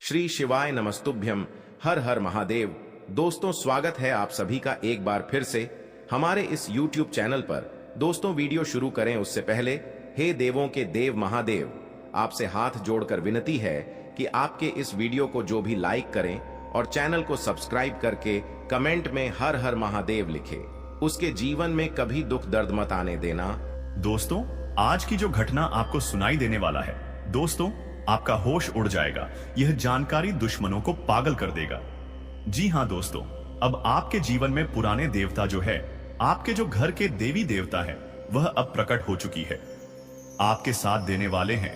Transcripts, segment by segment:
श्री शिवाय नमस्तुभ्यम। हर हर महादेव। दोस्तों, स्वागत है आप सभी का एक बार फिर से हमारे इस YouTube चैनल पर। दोस्तों, वीडियो शुरू करें उससे पहले हे देवों के देव महादेव, आपसे हाथ जोड़कर विनती है कि आपके इस वीडियो को जो भी लाइक करें और चैनल को सब्सक्राइब करके कमेंट में हर हर महादेव लिखे, उसके जीवन में कभी दुख दर्द मत आने देना। दोस्तों, आज की जो घटना आपको सुनाई देने वाला है, दोस्तों आपका होश उड़ जाएगा। यह जानकारी दुश्मनों को पागल कर देगा। जी हां दोस्तों, अब आपके जीवन में पुराने देवता जो है, आपके जो घर के देवी देवता है, वह अब प्रकट हो चुकी है, आपके साथ देने वाले हैं।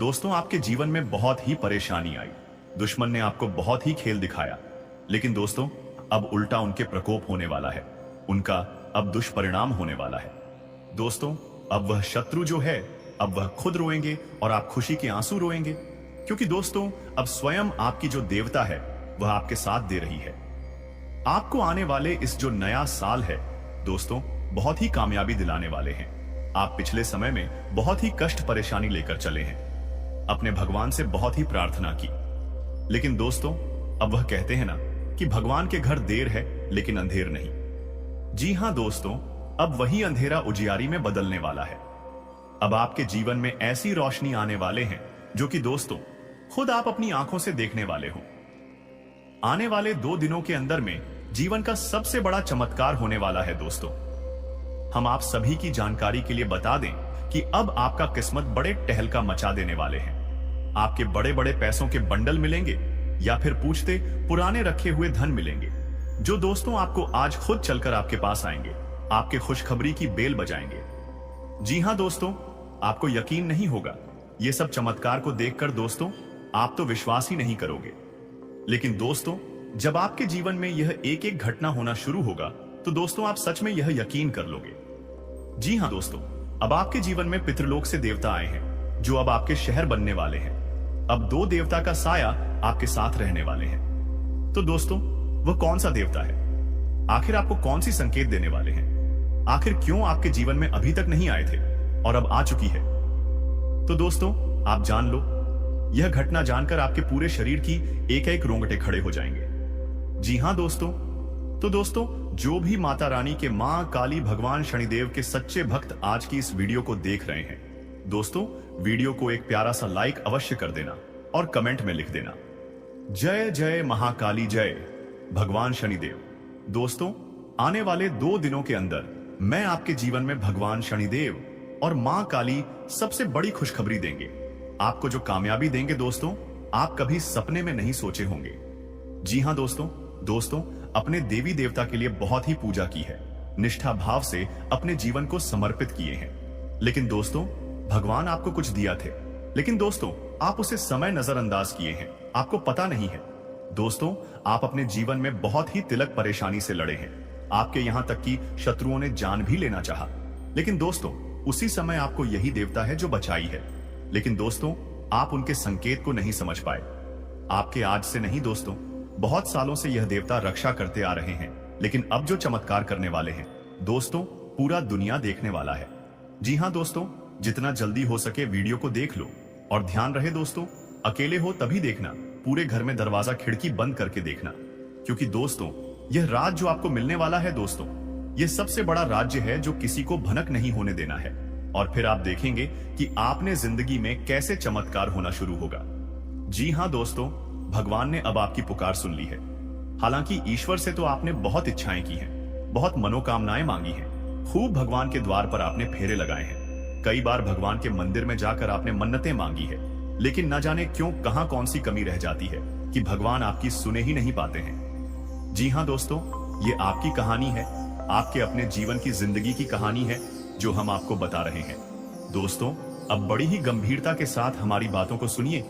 दोस्तों, आपके जीवन में बहुत ही परेशानी आई, दुश्मन ने आपको बहुत ही खेल दिखाया, लेकिन दोस्तों अब उल्टा उनके प्रकोप होने वाला है, उनका अब दुष्परिणाम होने वाला है। दोस्तों, अब वह शत्रु जो है, अब वह खुद रोएंगे और आप खुशी के आंसू रोएंगे, क्योंकि दोस्तों अब स्वयं आपकी जो देवता है वह आपके साथ दे रही है। आपको आने वाले इस जो नया साल है दोस्तों, बहुत ही कामयाबी दिलाने वाले हैं। आप पिछले समय में बहुत ही कष्ट परेशानी लेकर चले हैं, अपने भगवान से बहुत ही प्रार्थना की, लेकिन दोस्तों अब वह कहते हैं ना कि भगवान के घर देर है लेकिन अंधेर नहीं। जी हां दोस्तों, अब वही अंधेरा उजियारी में बदलने वाला है। अब आपके जीवन में ऐसी रोशनी आने वाले हैं जो कि दोस्तों खुद आप अपनी आंखों से देखने वाले हो। आने वाले 2 दिनों के अंदर में जीवन का सबसे बड़ा चमत्कार होने वाला है। दोस्तों, हम आप सभी की जानकारी के लिए बता दें कि अब आपका किस्मत बड़े टहलका मचा देने वाले हैं। आपके बड़े बड़े पैसों के बंडल मिलेंगे या फिर पूछते पुराने रखे हुए धन मिलेंगे, जो दोस्तों आपको आज खुद चलकर आपके पास आएंगे, आपके खुशखबरी की बेल बजाएंगे। जी हां दोस्तों, आपको यकीन नहीं होगा यह सब चमत्कार को देखकर। दोस्तों, आप तो विश्वास ही नहीं करोगे, लेकिन दोस्तों जब आपके जीवन में यह एक एक घटना होना शुरू होगा तो दोस्तों आप सच में यह यकीन कर लोगे। जी हां दोस्तों, अब आपके जीवन में पितृलोक से देवता आए हैं जो अब आपके शहर बनने वाले हैं। अब 2 देवता का साया आपके साथ रहने वाले हैं। तो दोस्तों वह कौन सा देवता है, आखिर आपको कौन सी संकेत देने वाले हैं, आखिर क्यों आपके जीवन में अभी तक नहीं आए थे और अब आ चुकी है? तो दोस्तों आप जान लो, यह घटना जानकर आपके पूरे शरीर की एक एक रोंगटे खड़े हो जाएंगे। जी हां दोस्तों, तो दोस्तों जो भी माता रानी के मां काली भगवान शनिदेव के सच्चे भक्त आज की इस वीडियो को देख रहे हैं, दोस्तों वीडियो को एक प्यारा सा लाइक अवश्य कर देना और कमेंट में लिख देना, जय जय महाकाली जय भगवान शनिदेव। दोस्तों, आने वाले 2 दिनों के अंदर मैं आपके जीवन में भगवान शनिदेव और मां काली सबसे बड़ी खुशखबरी देंगे। आपको जो कामयाबी देंगे दोस्तों, आप कभी सपने में नहीं सोचे होंगे। जी हां दोस्तों अपने देवी देवता के लिए बहुत ही पूजा की है, निष्ठा भाव से अपने जीवन को समर्पित किए हैं, लेकिन दोस्तों भगवान आपको कुछ दिया थे, लेकिन दोस्तों आप उसे समय नजरअंदाज किए हैं, आपको पता नहीं है। दोस्तों, आप अपने जीवन में बहुत ही तिलक परेशानी से लड़े हैं, आपके यहां तक कि शत्रुओं ने जान भी लेना चाहा, लेकिन दोस्तों उसी समय आपको यही देवता है जो बचाई है, लेकिन दोस्तों आप उनके संकेत को नहीं समझ पाए। आपके आज से नहीं दोस्तों, बहुत सालों से यह देवता रक्षा करते आ रहे हैं, लेकिन अब जो चमत्कार करने वाले हैं दोस्तों, पूरा दुनिया देखने वाला है। जी हां दोस्तों, जितना जल्दी हो सके वीडियो को देख लो, और ध्यान रहे दोस्तों अकेले हो तभी देखना, पूरे घर में दरवाजा खिड़की बंद करके देखना, क्योंकि दोस्तों यह राज जो आपको मिलने वाला है दोस्तों, यह सबसे बड़ा राज्य है जो किसी को भनक नहीं होने देना है। और फिर आप देखेंगे कि आपने जिंदगी में कैसे चमत्कार होना शुरू होगा। जी हां दोस्तों, भगवान ने अब आपकी पुकार सुन ली है। हालांकि ईश्वर से तो आपने बहुत इच्छाएं की हैं, बहुत मनोकामनाएं मांगी हैं, खूब भगवान के द्वार पर आपने फेरे लगाए हैं, कई बार भगवान के मंदिर में जाकर आपने मन्नतें मांगी है, लेकिन न जाने क्यों कहां कौन सी कमी रह जाती है कि भगवान आपकी सुने ही नहीं पाते हैं। जी हां दोस्तों, ये आपकी कहानी है, आपके अपने जीवन की जिंदगी की कहानी है जो हम आपको बता रहे हैं। दोस्तों अब बड़ी ही गंभीरता के साथ हमारी बातों को सुनिए।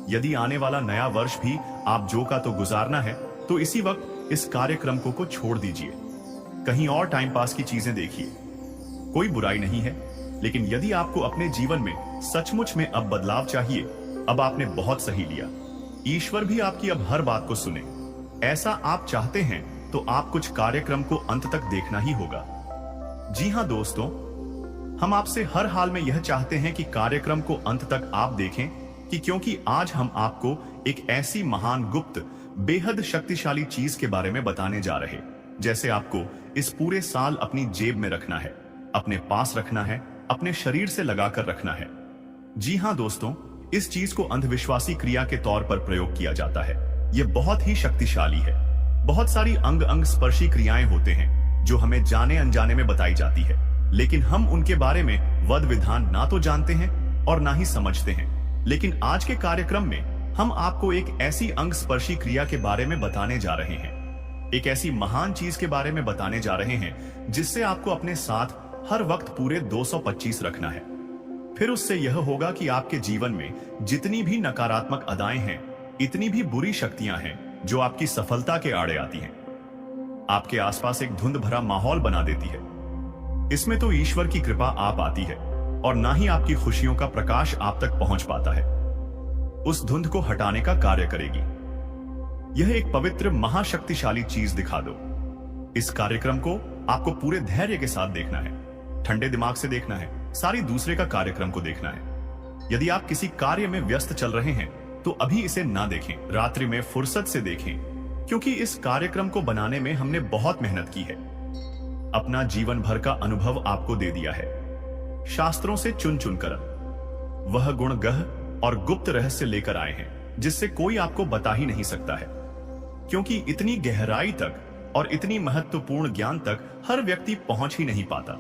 यदि आने वाला नया वर्ष भी आप जो का तो गुजारना है, तो इसी वक्त इस कार्यक्रम को छोड़ दीजिए, कहीं और टाइम पास की चीजें देखिए। कोई बुराई नहीं है, लेकिन यदि आपको अपने जीवन में सचमुच में अब बदलाव चाहिए, अब आपने बहुत सही लिया। ईश्वर भी आपकी अब हर बात को सुने, ऐसा आप चाहते हैं तो आप कुछ कार्यक्रम को अंत तक देखना ही होगा। जी हां दोस्तों, हम आपसे हर हाल में यह चाहते हैं कि कार्यक्रम को अंत तक आप देखें, कि क्योंकि आज हम आपको एक ऐसी महान गुप्त बेहद शक्तिशाली चीज के बारे में बताने जा रहे, जैसे आपको इस पूरे साल अपनी जेब में रखना है, अपने पास रखना है, अपने शरीर से लगाकर रखना है। जी हां दोस्तों, इस चीज को अंधविश्वासी क्रिया के तौर पर प्रयोग किया जाता है। यह बहुत ही शक्तिशाली है। बहुत सारी अंग अंग स्पर्शी क्रियाएं होते हैं जो हमें जाने अनजाने में बताई जाती है, लेकिन हम उनके बारे में वद विधान ना तो जानते हैं और ना ही समझते हैं। लेकिन आज के कार्यक्रम में हम आपको एक ऐसी अंग स्पर्शी क्रिया के बारे में बताने जा रहे हैं, एक ऐसी महान चीज के बारे में बताने जा रहे हैं जिससे आपको अपने साथ हर वक्त पूरे 225 रखना है। फिर उससे यह होगा कि आपके जीवन में जितनी भी नकारात्मक अदाएं हैं, इतनी भी बुरी शक्तियां हैं जो आपकी सफलता के आड़े आती हैं, आपके आसपास एक धुंध भरा माहौल बना देती है। इसमें तो ईश्वर की कृपा आप आती है और ना ही आपकी खुशियों का प्रकाश आप तक पहुंच पाता है। उस धुंध को हटाने का कार्य करेगी यह एक पवित्र महाशक्तिशाली चीज। दिखा दो। इस कार्यक्रम को आपको पूरे धैर्य के साथ देखना है, ठंडे दिमाग से देखना है, सारी दूसरे का कार्यक्रम को देखना है। यदि आप किसी कार्य में व्यस्त चल रहे हैं तो अभी इसे ना देखें, रात्रि में फुर्सत से देखें, क्योंकि इस कार्यक्रम को बनाने में हमने बहुत मेहनत की है, अपना जीवन भर का अनुभव आपको दे दिया है, शास्त्रों से चुन चुन कर वह गुण गह और गुप्त रहस्य लेकर आए हैं जिससे कोई आपको बता ही नहीं सकता है, क्योंकि इतनी गहराई तक और इतनी महत्वपूर्ण ज्ञान तक हर व्यक्ति पहुंच ही नहीं पाता।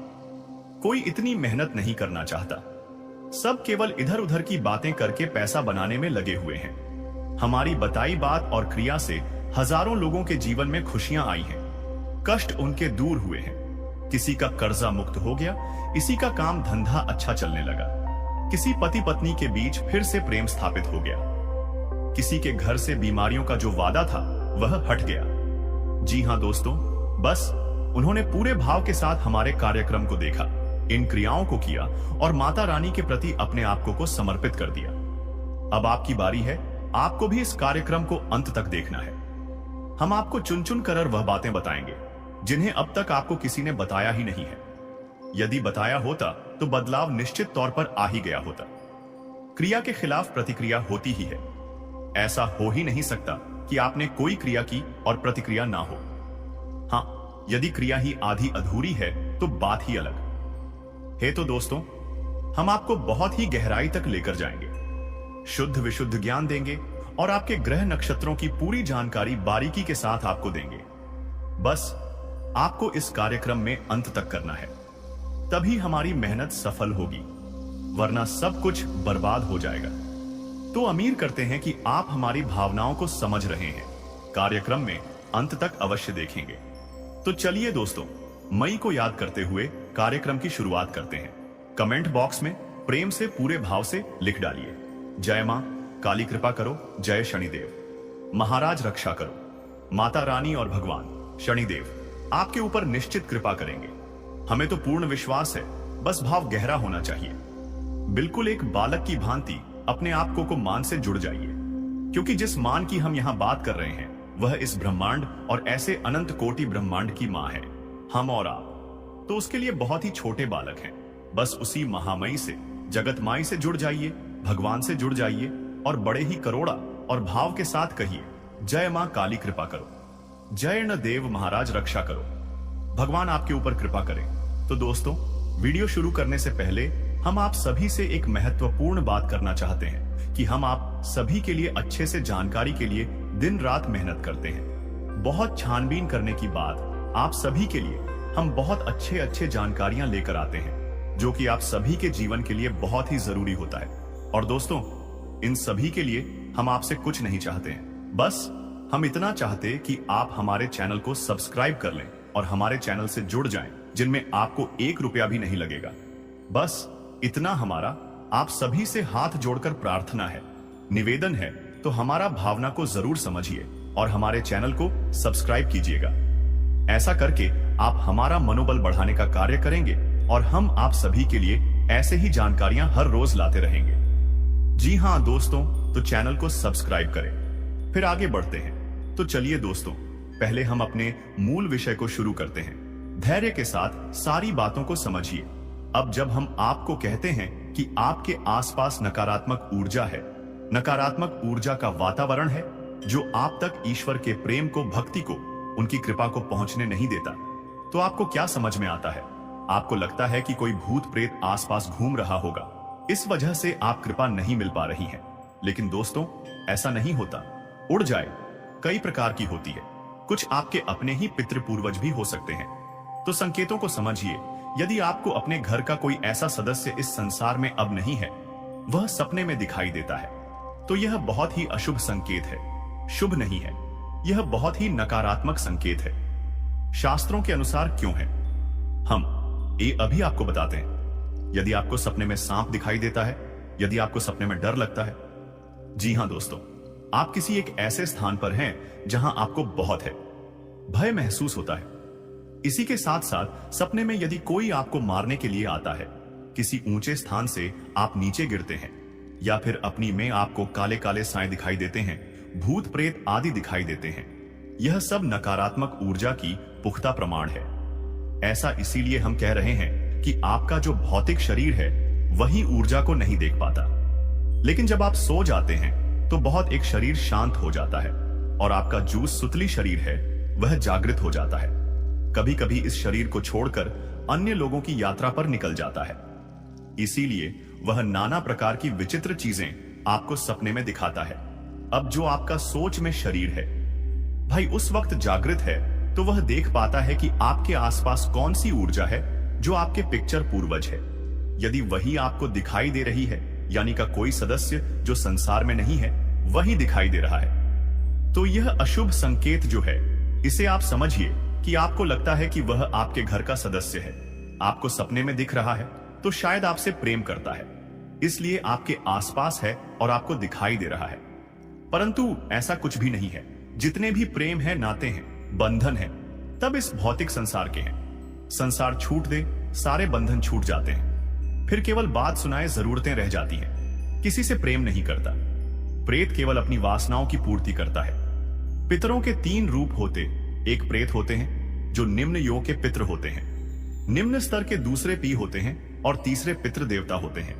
कोई इतनी मेहनत नहीं करना चाहता, सब केवल इधर उधर की बातें करके पैसा बनाने में लगे हुए हैं। हमारी बताई बात और क्रिया से हजारों लोगों के जीवन में खुशियां आई हैं, कष्ट उनके दूर हुए हैं, किसी का कर्जा मुक्त हो गया, किसी का काम धंधा अच्छा चलने लगा, किसी पति पत्नी के बीच फिर से प्रेम स्थापित हो गया, किसी के घर से बीमारियों का जो वादा था वह हट गया। जी हां दोस्तों, बस उन्होंने पूरे भाव के साथ हमारे कार्यक्रम को देखा, इन क्रियाओं को किया और माता रानी के प्रति अपने आप को समर्पित कर दिया। अब आपकी बारी है, आपको भी इस कार्यक्रम को अंत तक देखना है। हम आपको चुन चुन कर वह बातें बताएंगे जिन्हें अब तक आपको किसी ने बताया ही नहीं है। यदि बताया होता तो बदलाव निश्चित तौर पर आ ही गया होता। क्रिया के खिलाफ प्रतिक्रिया होती ही है। ऐसा हो ही नहीं सकता कि आपने कोई क्रिया की और प्रतिक्रिया ना हो। हां, यदि क्रिया ही आधी अधूरी है तो बात ही अलग है। तो दोस्तों, हम आपको बहुत ही गहराई तक लेकर जाएंगे, शुद्ध विशुद्ध ज्ञान देंगे और आपके ग्रह नक्षत्रों की पूरी जानकारी बारीकी के साथ आपको देंगे। बस आपको इस कार्यक्रम में अंत तक करना है, तभी हमारी मेहनत सफल होगी, वरना सब कुछ बर्बाद हो जाएगा। तो उम्मीद करते हैं कि आप हमारी भावनाओं को समझ रहे हैं, कार्यक्रम में अंत तक अवश्य देखेंगे। तो चलिए दोस्तों, मई को याद करते हुए कार्यक्रम की शुरुआत करते हैं। कमेंट बॉक्स में प्रेम से पूरे भाव से लिख डालिए, जय मां काली कृपा करो, जय शनिदेव, महाराज रक्षा करो। माता रानी और भगवान शनिदेव आपके ऊपर निश्चित कृपा करेंगे। हमें तो पूर्ण विश्वास है, बस भाव गहरा होना चाहिए। बिल्कुल एक बालक की भांति अपने आप को मान से जुड़ जाइए, क्योंकि जिस मान की हम यहाँ बात कर रहे हैं वह इस ब्रह्मांड और ऐसे अनंत कोटि ब्रह्मांड की मां है, हम और आप। तो उसके लिए बहुत ही छोटे बालक हैं। बस उसी महामयी से, जगत माई से जुड़ जाइए, भगवान से जुड़ जाइए और बड़े ही करोड़ा और भाव के साथ कहिए, जय मां काली कृपा करो, जय न देव महाराज रक्षा करो, भगवान आपके ऊपर कृपा करें। तो दोस्तों, वीडियो शुरू करने से पहले हम आप सभी से एक महत्वपूर्ण बात करना चाहते हैं कि हम आप सभी के लिए अच्छे से जानकारी के लिए दिन रात मेहनत करते हैं। बहुत छानबीन करने की बाद आप सभी के लिए हम बहुत अच्छे जानकारियां लेकर आते हैं, जो कि आप सभी के जीवन के लिए बहुत ही जरूरी होता है। और दोस्तों, इन सभी के लिए हम आपसे कुछ नहीं चाहते हैं, बस हम इतना चाहते कि आप हमारे चैनल को सब्सक्राइब कर लें और हमारे चैनल से जुड़ जाएं, जिनमें आपको 1 रुपया भी नहीं लगेगा। बस इतना हमारा आप सभी से हाथ जोड़कर प्रार्थना है, निवेदन है। तो हमारा भावना को जरूर समझिए और हमारे चैनल को सब्सक्राइब कीजिएगा। ऐसा करके आप हमारा मनोबल बढ़ाने का कार्य करेंगे और हम आप सभी के लिए ऐसे ही जानकारियां हर रोज लाते रहेंगे। जी हां दोस्तों, तो चैनल को सब्सक्राइब करें। फिर आगे बढ़ते हैं। तो चलिए दोस्तों, पहले हम अपने मूल विषय को शुरू करते हैं। धैर्य के साथ सारी बातों को समझिए। अब जब हम आपको कहते हैं कि आपके आसपास नकारात्मक ऊर्जा है, नकारात्मक ऊर्जा का वातावरण है जो आप तक ईश्वर के प्रेम को, भक्ति को, उनकी कृपा को पहुंचने नहीं देता। तो आपको क्या समझ में आता है? आपको लगता है कि कोई भूत प्रेत आसपास घूम रहा होगा, इस वजह से आप कृपा नहीं मिल पा रही है। लेकिन दोस्तों, ऐसा नहीं होता। उड़ जाए कई प्रकार की होती है। कुछ आपके अपने ही पितृ पूर्वज भी हो सकते हैं। तो संकेतों को समझिए। यदि आपको अपने घर का कोई ऐसा सदस्य इस संसार में अब नहीं है, वह सपने में दिखाई देता है, तो यह बहुत ही अशुभ संकेत है, शुभ नहीं है। यह बहुत ही नकारात्मक संकेत है। शास्त्रों के अनुसार क्यों है, हम ये अभी आपको बताते हैं। यदि आपको सपने में सांप दिखाई देता है, यदि आपको सपने में डर लगता है, जी हां दोस्तों, आप किसी एक ऐसे स्थान पर हैं जहां आपको बहुत है भय महसूस होता है। इसी के साथ साथ सपने में यदि कोई आपको मारने के लिए आता है, किसी ऊंचे स्थान से आप नीचे गिरते हैं, या फिर अपनी में आपको काले काले साए दिखाई देते हैं, भूत प्रेत आदि दिखाई देते हैं, यह सब नकारात्मक ऊर्जा की पुख्ता प्रमाण है। ऐसा इसीलिए हम कह रहे हैं कि आपका जो भौतिक शरीर है वही ऊर्जा को नहीं देख पाता। लेकिन जब आप सो जाते हैं तो बहुत एक शरीर शांत हो जाता है और आपका जो सुतली शरीर है वह जागृत हो जाता है। कभी कभी इस शरीर को छोड़कर अन्य लोगों की यात्रा पर निकल जाता है। इसीलिए वह नाना प्रकार की विचित्र चीजें आपको सपने में दिखाता है। अब जो आपका सोच में शरीर है, भाई उस वक्त जागृत है, तो वह देख पाता है कि आपके आसपास कौन सी ऊर्जा है जो आपके पिक्चर पूर्वज है। यदि वही आपको दिखाई दे रही है, यानी का कोई सदस्य जो संसार में नहीं है वही दिखाई दे रहा है, तो यह अशुभ संकेत जो है, इसे आप समझिए कि आपको लगता है कि वह आपके घर का सदस्य है, आपको सपने में दिख रहा है, तो शायद आपसे प्रेम करता है, इसलिए आपके आसपास है और आपको दिखाई दे रहा है। परंतु ऐसा कुछ भी नहीं है। जितने भी प्रेम है, नाते हैं, बंधन है, तब इस भौतिक संसार के हैं। संसार छूट दे, सारे बंधन छूट जाते हैं। फिर केवल बात सुनाए जरूरतें रह जाती हैं। किसी से प्रेम नहीं करता। प्रेत केवल अपनी वासनाओं की पूर्ति करता है। पितरों के 3 रूप होते। एक प्रेत होते हैं जो निम्न योग के पितृ होते हैं, निम्न स्तर के दूसरे पी होते हैं और तीसरे पितृ देवता होते हैं।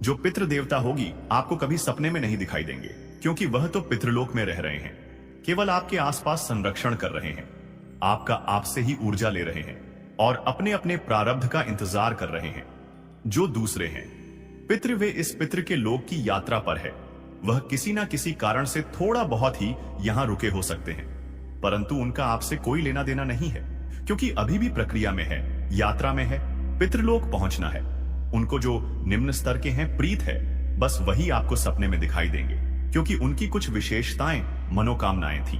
जो पितृ देवता होगी आपको कभी सपने में नहीं दिखाई देंगे, क्योंकि वह तो पितृलोक में रह रहे हैं, केवल आपके आसपास संरक्षण कर रहे हैं, आपका आपसे ही ऊर्जा ले रहे हैं और अपने अपने प्रारब्ध का इंतजार कर रहे हैं। जो दूसरे हैं पितृ, वे इस पितृ के लोक की यात्रा पर है। वह किसी ना किसी कारण से थोड़ा बहुत ही यहां रुके हो सकते हैं, परंतु उनका आपसे कोई लेना देना नहीं है, क्योंकि अभी भी प्रक्रिया में है, यात्रा में है, पितृलोक पहुंचना है। उनको जो निम्न स्तर के हैं प्रीत है, बस वही आपको सपने में दिखाई देंगे, क्योंकि उनकी कुछ विशेषताएं, मनोकामनाएं थी।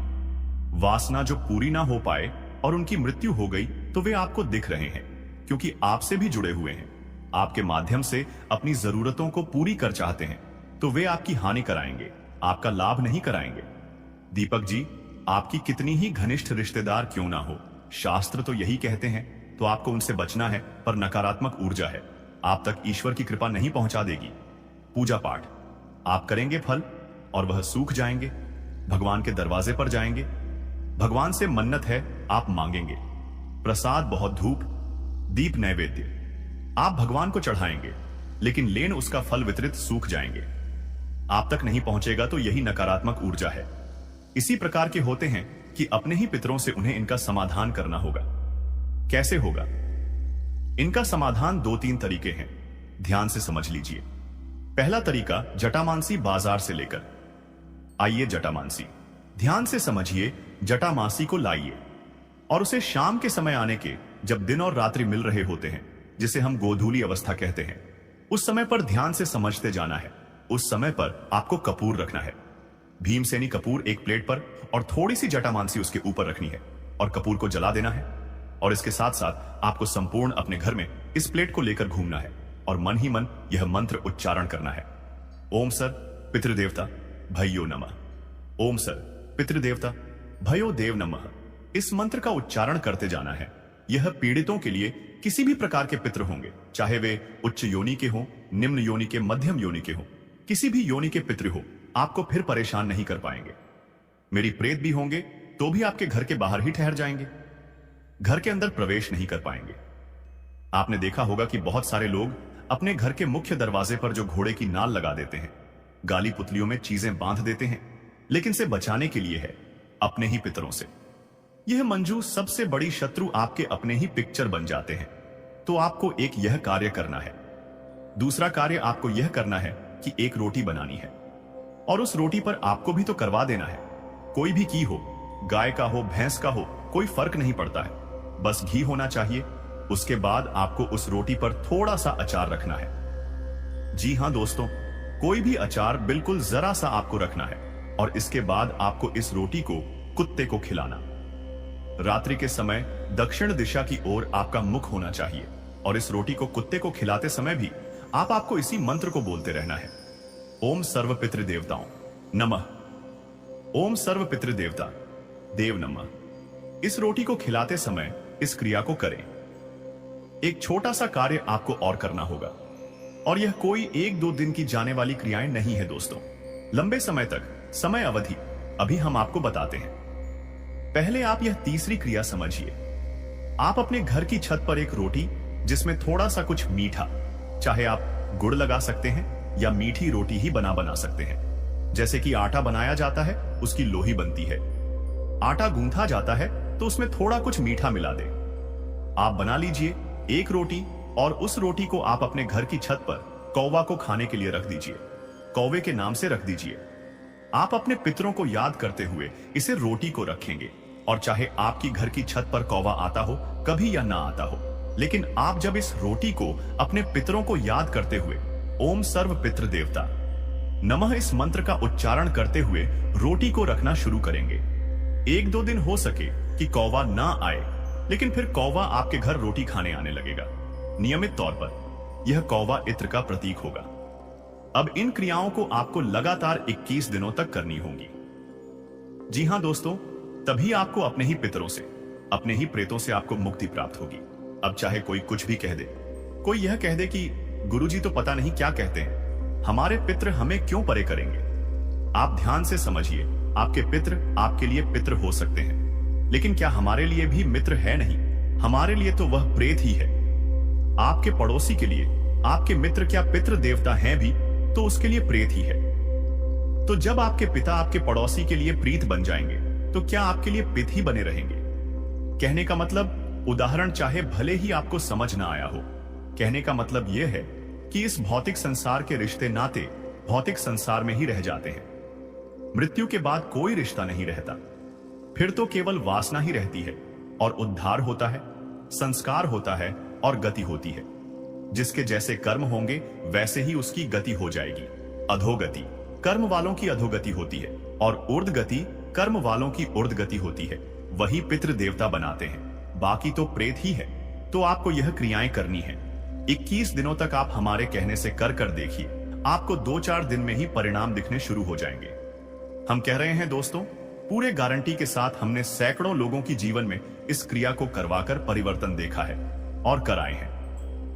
वासना जो पूरी ना हो पाए और उनकी मृत्यु हो गई, तो वे आपको दिख रहे हैं, क्योंकि आपसे भी जुड़े हुए हैं, आपके माध्यम से अपनी जरूरतों को पूरी कर चाहते हैं, तो वे आपकी हानि कराएंगे, आपका लाभ नहीं कराएंगे। दीपक जी, आपकी कितनी ही घनिष्ठ रिश्तेदार क्यों ना हो, शास्त्र तो यही कहते हैं, तो आपको उनसे बचना है। पर नकारात्मक ऊर्जा है, आप तक ईश्वर की कृपा नहीं पहुंचा देगी। पूजा पाठ आप करेंगे फल, और वह सूख जाएंगे। भगवान के दरवाजे पर जाएंगे, भगवान से मन्नत है, आप मांगेंगे। प्रसाद बहुत धूप, दीप, नैवेद्य आप भगवान को चढ़ाएंगे, लेकिन लेन उसका फल वितरित सूख जाएंगे, आप तक नहीं पहुंचेगा। तो यही नकारात्मक ऊर्जा है। इसी प्रकार के होते हैं कि अपने ही पितरों से उन्हें इनका समाधान करना होगा। कैसे होगा? इनका समाधान 2-3 तरीके हैं, ध्यान से समझ लीजिए। पहला तरीका जटामांसी बाजार से लेकर आइए। जटामांसी ध्यान से समझिए। जटामांसी को लाइए और उसे शाम के समय आने के, जब दिन और रात्रि मिल रहे होते हैं, जिसे हम गोधूली अवस्था कहते हैं, उस समय पर ध्यान से समझते जाना है। उस समय पर आपको कपूर रखना है, भीमसेनी कपूर एक प्लेट पर, और थोड़ी सी जटामांसी उसके ऊपर रखनी है और कपूर को जला देना है। और इसके साथ साथ आपको संपूर्ण अपने घर में इस प्लेट को लेकर घूमना है और मन ही मन यह मंत्र उच्चारण करना है। ओम सर पितृदेवता भयो नमः, ओम सर पितृदेवता भयो देव नमः। इस मंत्र का उच्चारण करते जाना है। यह पीड़ितों के लिए किसी भी प्रकार के पितृ होंगे, चाहे वे उच्च योनि के हों, निम्न योनि के, मध्यम योनि के हों, किसी भी योनि के पितृ हो, आपको फिर परेशान नहीं कर पाएंगे। मेरी प्रेत भी होंगे तो भी आपके घर के बाहर ही ठहर जाएंगे, घर के अंदर प्रवेश नहीं कर पाएंगे। आपने देखा होगा कि बहुत सारे लोग अपने घर के मुख्य दरवाजे पर जो घोड़े की नाल लगा देते हैं, गाली पुतलियों में चीजें बांध देते हैं, लेकिन से बचाने के लिए है अपने ही पितरों से। यह मंजू सबसे बड़ी शत्रु आपके अपने ही पिक्चर बन जाते हैं। तो आपको एक यह कार्य करना है। दूसरा कार्य आपको यह करना है कि एक रोटी बनानी है, और उस रोटी पर आपको भी तो करवा देना है। कोई भी घी हो, गाय का हो, भैंस का हो, कोई फर्क नहीं पड़ता है, बस घी होना चाहिए। उसके बाद आपको उस रोटी पर थोड़ा सा अचार रखना है। जी हां दोस्तों, कोई भी अचार बिल्कुल जरा सा आपको रखना है, और इसके बाद आपको इस रोटी को कुत्ते को खिलाना। रात्रि के समय दक्षिण दिशा की ओर आपका मुख होना चाहिए, और इस रोटी को कुत्ते को खिलाते समय भी आपको इसी मंत्र को बोलते रहना है। ओम सर्व पितृदेवताओं नमः। ओम सर्व पितृदेवता देव नमः। इस रोटी को खिलाते समय इस क्रिया को करें। एक छोटा सा कार्य आपको और करना होगा, और यह कोई 1-2 दिन की जाने वाली क्रियाएं नहीं है दोस्तों, लंबे समय तक समय अवधि अभी हम आपको बताते हैं। पहले आप यह तीसरी क्रिया समझिए। आप अपने घर की छत पर एक रोटी जिसमें थोड़ा सा कुछ मीठा, चाहे आप गुड़ लगा सकते हैं या मीठी रोटी ही बना सकते हैं। जैसे कि आटा बनाया जाता है उसकी लोही बनती है, आटा गूंथा जाता है तो उसमें थोड़ा कुछ मीठा मिला दे। आप बना लीजिए एक रोटी, और उस रोटी को आप अपने घर की छत पर कौवा को खाने के लिए रख दीजिए। कौवे के नाम से रख दीजिए। आप अपने पितरों को याद करते हुए इसे रोटी को रखेंगे, और चाहे आपकी घर की छत पर कौवा आता हो कभी या ना आता हो, लेकिन आप जब इस रोटी को अपने पितरों को याद करते हुए ओम सर्व पितृ देवता नमः इस मंत्र का उच्चारण करते हुए रोटी को रखना शुरू करेंगे। 1-2 दिन हो सके कि कौवा ना आए, लेकिन फिर कौवा आपके घर रोटी खाने आने लगेगा। नियमित तौर पर यह कौवा इत्र का प्रतीक होगा। अब इन क्रियाओं को आपको लगातार 21 दिनों तक करनी होगी। जी हां दोस्तों, तभी आपको अपने ही पितरों से, अपने ही प्रेतों से आपको मुक्ति प्राप्त होगी। अब चाहे कोई कुछ भी कह दे, कोई यह कह दे कि गुरुजी तो पता नहीं क्या कहते हैं, हमारे पितृ हमें क्यों परे करेंगे। आप ध्यान से समझिए, आपके पितृ आपके लिए पितृ हो सकते हैं, लेकिन क्या हमारे लिए भी मित्र है? नहीं, हमारे लिए तो वह प्रेत ही है। आपके पड़ोसी के लिए आपके मित्र क्या पितृ देवता हैं भी, तो उसके लिए प्रेत ही है। तो जब आपके पिता आपके पड़ोसी के लिए प्रीत बन जाएंगे, तो क्या आपके लिए पित ही बने रहेंगे? कहने का मतलब, उदाहरण चाहे भले ही आपको समझ ना आया हो, कहने का मतलब यह है कि इस भौतिक संसार के रिश्ते नाते भौतिक संसार में ही रह जाते हैं। मृत्यु के बाद कोई रिश्ता नहीं रहता, फिर तो केवल वासना ही रहती है, और उद्धार होता है, संस्कार होता है और गति होती है। जिसके जैसे कर्म होंगे वैसे ही उसकी गति हो जाएगी। अधोगति कर्म वालों की अधोगति होती है, और ऊर्ध्व गति कर्म वालों की ऊर्ध्व गति होती है। वही पितृ देवता बनाते हैं, बाकी तो प्रेत ही है। तो आपको यह क्रियाएं करनी है। 21 दिनों तक आप हमारे कहने से कर देखिए, आपको 2-4 दिन में ही परिणाम दिखने शुरू हो जाएंगे। हम कह रहे हैं दोस्तों, पूरे गारंटी के साथ हमने सैकड़ों लोगों की जीवन में इस क्रिया को करवाकर परिवर्तन देखा है और कराए हैं।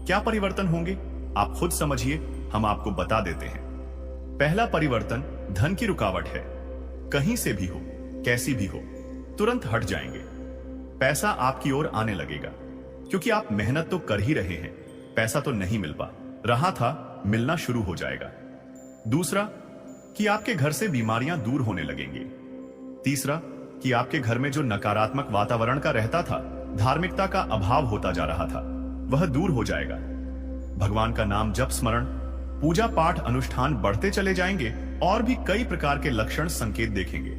क्या परिवर्तन होंगे आप खुद समझिए, हम आपको बता देते हैं। पहला परिवर्तन धन की रुकावट है। कहीं से भी हो, कैसी भी हो, तुरंत हट जाएंगे। पैसा आपकी ओर आने लगेगा, क्योंकि आप मेहनत तो कर ही रहे हैं, पैसा तो नहीं मिल पा रहा था, मिलना शुरू हो जाएगा। दूसरा कि आपके घर से बीमारियां दूर होने लगेंगी। तीसरा कि आपके घर में जो नकारात्मक वातावरण का रहता था, धार्मिकता का अभाव होता जा रहा था, वह दूर हो जाएगा। भगवान का नाम जप, स्मरण, पूजा पाठ अनुष्ठान बढ़ते चले जाएंगे, और भी कई प्रकार के लक्षण संकेत देखेंगे।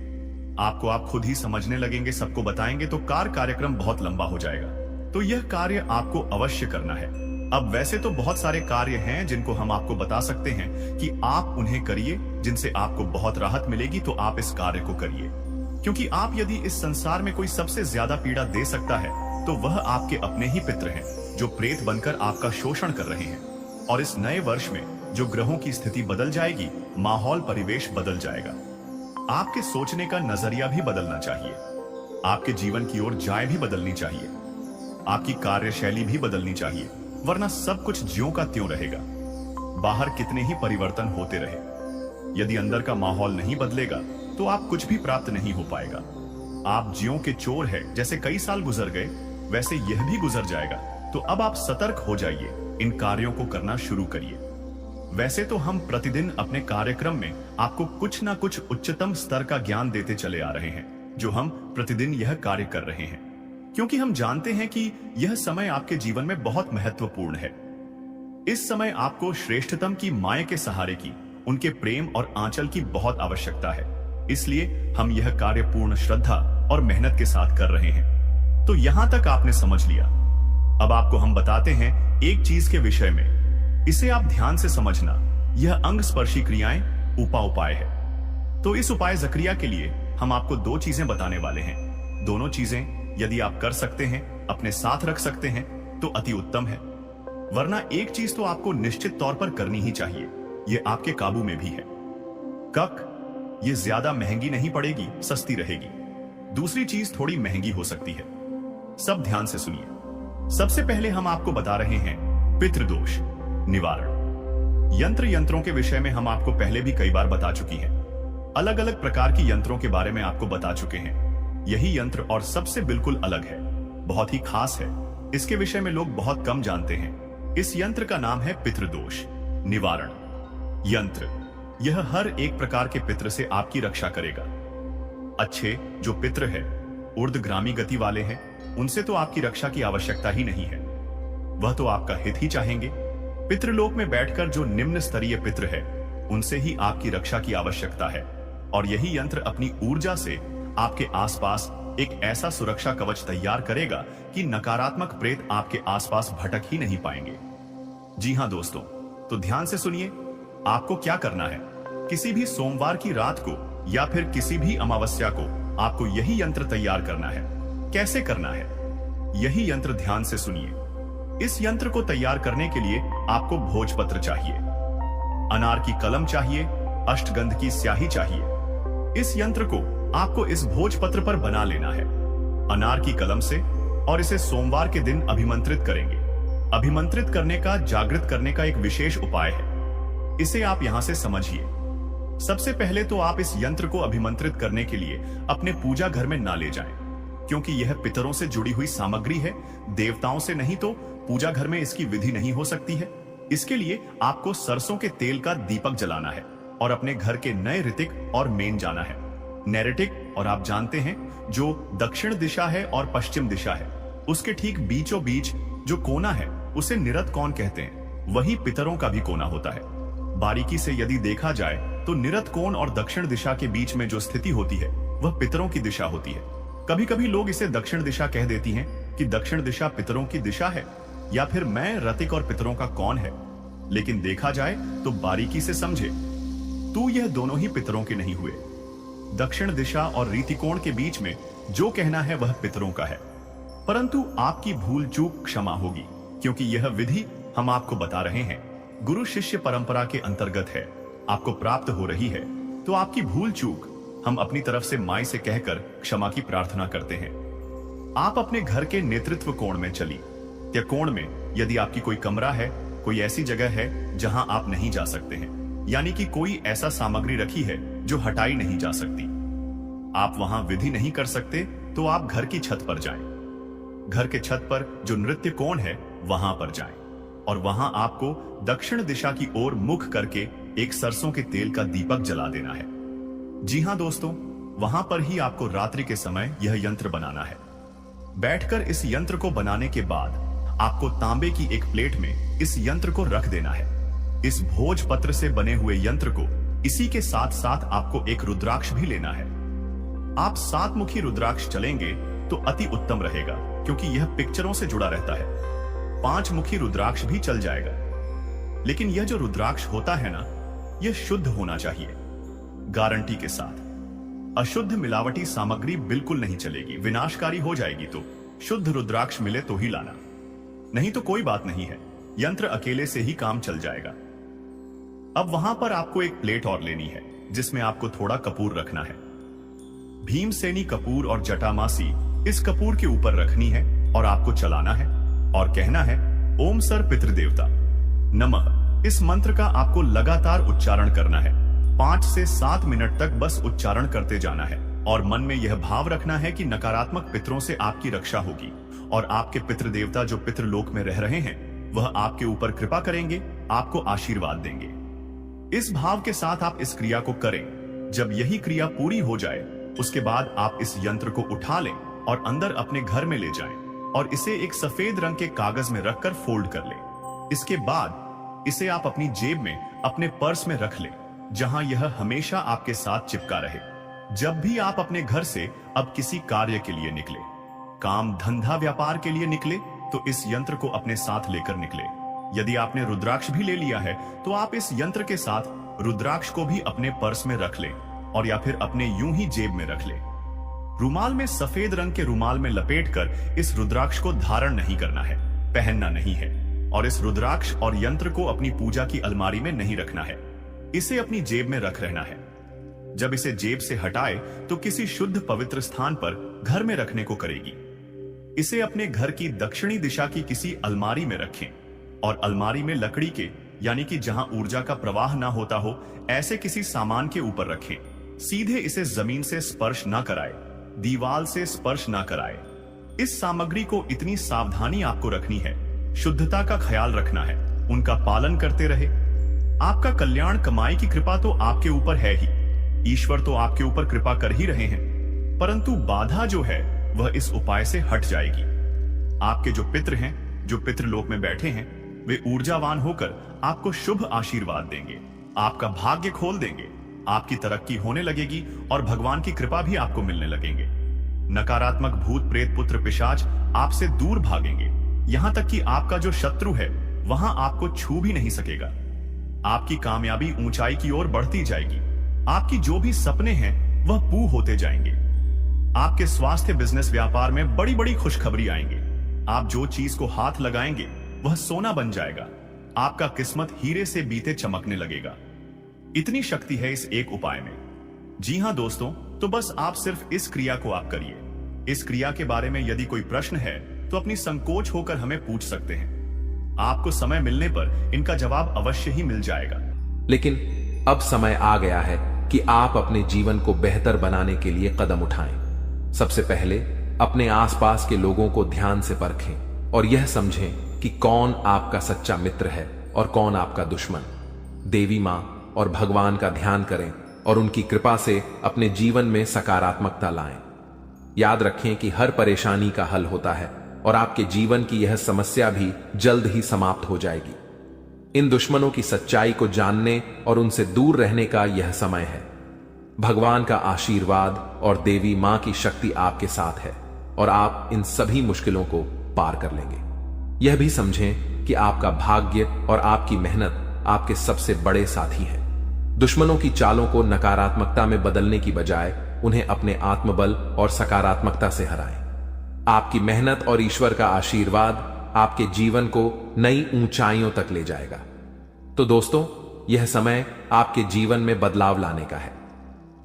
आपको आप खुद ही समझने लगेंगे, सबको बताएंगे तो कार्यक्रम बहुत लंबा हो जाएगा। तो यह कार्य आपको अवश्य करना है। अब वैसे तो बहुत सारे कार्य हैं जिनको हम आपको बता सकते हैं कि आप उन्हें करिए, जिनसे आपको बहुत राहत मिलेगी। तो आप इस कार्य को करिए, क्योंकि आप यदि इस संसार में कोई सबसे ज्यादा पीड़ा दे सकता है तो वह आपके अपने ही पितृ हैं, जो प्रेत बनकर आपका शोषण कर रहे हैं। और इस नए वर्ष में जो ग्रहों की स्थिति बदल जाएगी, माहौल परिवेश बदल जाएगा। आपके सोचने का नजरिया भी बदलना चाहिए, आपके जीवन की ओर जाए भी बदलनी चाहिए, आपकी कार्यशैली भी बदलनी चाहिए, वरना सब कुछ ज्यों का त्यों रहेगा। बाहर कितने ही परिवर्तन होते रहे, यदि अंदर का माहौल नहीं बदलेगा तो आप कुछ भी प्राप्त नहीं हो पाएगा। आप ज्यों के चोर है, जैसे कई साल गुजर गए वैसे यह भी गुजर जाएगा। तो अब आप सतर्क हो जाइए, इन कार्यों को करना शुरू करिए। वैसे तो हम प्रतिदिन अपने कार्यक्रम में आपको कुछ ना कुछ उच्चतम स्तर का ज्ञान देते चले आ रहे हैं, जो हम प्रतिदिन यह कार्य कर रहे हैं, क्योंकि हम जानते हैं कि यह समय आपके जीवन में बहुत महत्वपूर्ण है। इस समय आपको श्रेष्ठतम की माया के सहारे की, उनके प्रेम और आंचल की बहुत आवश्यकता है। इसलिए हम यह कार्य पूर्ण श्रद्धा और मेहनत के साथ कर रहे हैं। तो यहां तक आपने समझ लिया। अब आपको हम बताते हैं एक चीज के विषय में, इसे आप ध्यान से समझना। यह अंग स्पर्शी क्रियाएं उपाय है। तो इस उपाय जक्रिया के लिए हम आपको 2 चीजें बताने वाले हैं। दोनों चीजें यदि आप कर सकते हैं, अपने साथ रख सकते हैं, तो अति उत्तम है। वरना एक चीज तो आपको निश्चित तौर पर करनी ही चाहिए, यह आपके काबू में भी है। कक, ये ज्यादा महंगी नहीं पड़ेगी, सस्ती रहेगी। दूसरी चीज थोड़ी महंगी हो सकती है। सब ध्यान से सुनिए। सबसे पहले हम आपको बता रहे हैं पितृदोष निवारण यंत्रों के विषय में हम आपको पहले भी कई बार बता चुकी हैं। अलग अलग प्रकार की यंत्रों के बारे में आपको बता चुके हैं। यही यंत्र और सबसे बिल्कुल अलग है, बहुत ही खास है। इसके विषय में लोग बहुत कम जानते हैं। इस यंत्र का नाम है पितृदोष निवारण यंत्र। यह हर एक प्रकार के पितृ से आपकी रक्षा करेगा। अच्छे जो पितृ है, ऊर्ध्वगामी गति वाले हैं, उनसे तो आपकी रक्षा की आवश्यकता ही नहीं है। वह तो आपका हित ही चाहेंगे। पितृलोक में बैठकर जो निम्न स्तरीय पितृ है, उनसे ही आपकी रक्षा की आवश्यकता है। और यही यंत्र अपनी ऊर्जा से आपके आसपास एक ऐसा सुरक्षा कवच तैयार करेगा कि नकारात्मक प्रेत आपके आसपास भटक ही नहीं पाएंगे। जी हां दोस्तों, तो ध्यान से सुनिए। आपको क्या करना है, किसी भी सोमवार की रात को या फिर किसी भी अमावस्या को आपको यही यंत्र तैयार करना है। कैसे करना है, यही यंत्र ध्यान से सुनिए। इस यंत्र को तैयार करने के लिए आपको भोजपत्र चाहिए, अनार की कलम चाहिए, अष्टगंध की स्याही चाहिए। इस यंत्र को आपको इस भोजपत्र पर बना लेना है अनार की कलम से, और इसे सोमवार के दिन अभिमंत्रित करेंगे। अभिमंत्रित करने का, जागृत करने का एक विशेष उपाय है, इसे आप यहां से समझिए। सबसे पहले तो आप इस यंत्र को अभिमंत्रित करने के लिए अपने पूजा घर में ना ले जाएं, क्योंकि यह पितरों से जुड़ी हुई सामग्री है। देवताओं से नहीं तो पूजा घर में इसकी विधि नहीं हो सकती है। इसके लिए आपको सरसों के तेल का दीपक जलाना है और अपने घर के नए ऋतिक और मेन जाना है। नैऋतिक, और आप जानते हैं जो दक्षिण दिशा है और पश्चिम दिशा है, उसके ठीक बीचों बीच जो कोना है उसे निरत कोण कहते हैं। वही पितरों का भी कोना होता है। बारीकी से यदि देखा जाए तो निरत कोण और दक्षिण दिशा के बीच में जो स्थिति होती है वह पितरों की दिशा होती है। कभी कभी लोग इसे दक्षिण दिशा कह देती हैं कि दक्षिण दिशा पितरों की दिशा है, या फिर मैं रतिक और पितरों का कौन है। लेकिन देखा जाए तो बारीकी से समझे तो यह दोनों ही पितरों के नहीं हुए। दक्षिण दिशा और रीतिकोण के बीच में जो कहना है वह पितरों का है। परंतु आपकी भूल चूक क्षमा होगी, क्योंकि यह विधि हम आपको बता रहे हैं गुरु शिष्य परंपरा के अंतर्गत है, आपको प्राप्त हो रही है। तो आपकी भूल चूक हम अपनी तरफ से माई से कहकर क्षमा की प्रार्थना करते हैं। आप अपने घर के नेतृत्व कोण में चली या कोण में, यदि आपकी कोई कमरा है, कोई ऐसी जगह है जहां आप नहीं जा सकते हैं, यानी कि कोई ऐसा सामग्री रखी है जो हटाई नहीं जा सकती, आप वहां विधि नहीं कर सकते, तो आप घर की छत पर जाएं। घर के छत पर जो नृत्य कोण है वहां पर जाएं, और वहां आपको दक्षिण दिशा की ओर मुख करके एक सरसों के तेल का दीपक जला देना है। जी हां दोस्तों, वहां पर ही आपको रात्रि के समय यह यंत्र बनाना है। बैठकर इस यंत्र को बनाने के बाद आपको तांबे की एक प्लेट में इस यंत्र को रख देना है। इस भोजपत्र से बने हुए यंत्र को, इसी के साथ साथ आपको एक रुद्राक्ष भी लेना है। आप 7 मुखी रुद्राक्ष चलेंगे तो अति उत्तम रहेगा, क्योंकि यह पिक्चरों से जुड़ा रहता है। 5 मुखी रुद्राक्ष भी चल जाएगा, लेकिन यह जो रुद्राक्ष होता है ना, यह शुद्ध होना चाहिए, गारंटी के साथ। अशुद्ध मिलावटी सामग्री बिल्कुल नहीं चलेगी, विनाशकारी हो जाएगी। तो शुद्ध रुद्राक्ष मिले तो ही लाना, नहीं तो कोई बात नहीं है, यंत्र अकेले से ही काम चल जाएगा। अब वहां पर आपको एक प्लेट और लेनी है, जिसमें आपको थोड़ा कपूर रखना है। भीमसेनी कपूर और जटामासी इस कपूर के ऊपर रखनी है और आपको चलाना है और कहना है ओम सर पितृदेवता नमः। इस मंत्र का आपको लगातार उच्चारण करना है। 5 से 7 मिनट तक बस उच्चारण करते जाना है और मन में यह भाव रखना है कि नकारात्मक पितरों से आपकी रक्षा होगी और आपके पितृदेवता जो पितृलोक में रह रहे हैं वह आपके ऊपर कृपा करेंगे, आपको आशीर्वाद देंगे। इस भाव के साथ आप इस क्रिया को करें। जब यही क्रिया पूरी हो जाए, उसके बाद आप इस यंत्र को उठा लें और अंदर अपने घर में ले जाएं और इसे एक सफेद रंग के कागज में रखकर फोल्ड कर लें। इसके बाद इसे आप अपनी जेब में, अपने पर्स में रख लें, जहां यह हमेशा आपके साथ चिपका रहे। जब भी आप अपने घर से अब किसी कार्य के लिए निकले, काम धंधा व्यापार के लिए निकले, तो इस यंत्र को अपने साथ लेकर निकले। यदि आपने रुद्राक्ष भी ले लिया है तो आप इस यंत्र के साथ रुद्राक्ष को भी अपने पर्स में रख लें और या फिर अपने यूं ही जेब में रख लें। रुमाल में, सफेद रंग के रुमाल में लपेटकर इस रुद्राक्ष को धारण नहीं करना है, पहनना नहीं है, और इस रुद्राक्ष और यंत्र को अपनी पूजा की अलमारी में नहीं रखना है। इसे अपनी जेब में रख रहना है। जब इसे जेब से हटाए तो किसी शुद्ध पवित्र स्थान पर घर में रखने को करेगी। इसे अपने घर की दक्षिणी दिशा की किसी अलमारी में रखें और अलमारी में लकड़ी के, यानी कि जहां ऊर्जा का प्रवाह ना होता हो, ऐसे किसी सामान के ऊपर रखें। सीधे इसे जमीन से स्पर्श ना कराए, दीवार से स्पर्श ना कराए। इस सामग्री को इतनी सावधानी आपको रखनी है, शुद्धता का ख्याल रखना है, उनका पालन करते रहे। आपका कल्याण, कमाई की कृपा तो आपके ऊपर है ही, ईश्वर तो आपके ऊपर कृपा कर ही रहे हैं, परंतु बाधा जो है वह इस उपाय से हट जाएगी। आपके जो पितृ हैं, जो पितृलोक में बैठे हैं, वे ऊर्जावान होकर आपको शुभ आशीर्वाद देंगे, आपका भाग्य खोल देंगे, आपकी तरक्की होने लगेगी और भगवान की कृपा भी आपको मिलने लगेंगे। नकारात्मक भूत प्रेत पुत्र पिशाच आपसे दूर भागेंगे, यहां तक कि आपका जो शत्रु है वहां आपको छू भी नहीं सकेगा। आपकी कामयाबी ऊंचाई की ओर बढ़ती जाएगी। आपकी जो भी सपने हैं वह पूर्ण होते जाएंगे। आपके स्वास्थ्य, बिजनेस, व्यापार में बड़ी बड़ी खुशखबरी आएंगे। आप जो चीज को हाथ लगाएंगे वह सोना बन जाएगा। आपका किस्मत हीरे से बीते चमकने लगेगा। इतनी शक्ति है इस एक उपाय में। जी हां दोस्तों, तो बस आप सिर्फ इस क्रिया को आप करिए। इस क्रिया के बारे में यदि कोई प्रश्न है तो अपनी संकोच होकर हमें पूछ सकते हैं। आपको समय मिलने पर इनका जवाब अवश्य ही मिल जाएगा। लेकिन अब समय आ गया है कि आप अपने जीवन को बेहतर बनाने के लिए कदम उठाएं। सबसे पहले अपने आसपास के लोगों को ध्यान से परखें और यह समझें कि कौन आपका सच्चा मित्र है और कौन आपका दुश्मन। देवी मां और भगवान का ध्यान करें और उनकी कृपा से अपने जीवन में सकारात्मकता लाएं। याद रखें कि हर परेशानी का हल होता है और आपके जीवन की यह समस्या भी जल्द ही समाप्त हो जाएगी। इन दुश्मनों की सच्चाई को जानने और उनसे दूर रहने का यह समय है। भगवान का आशीर्वाद और देवी मां की शक्ति आपके साथ है और आप इन सभी मुश्किलों को पार कर लेंगे। यह भी समझें कि आपका भाग्य और आपकी मेहनत आपके सबसे बड़े साथी हैं। दुश्मनों की चालों को नकारात्मकता में बदलने की बजाय उन्हें अपने आत्मबल और सकारात्मकता से हराएं। आपकी मेहनत और ईश्वर का आशीर्वाद आपके जीवन को नई ऊंचाइयों तक ले जाएगा। तो दोस्तों, यह समय आपके जीवन में बदलाव लाने का है।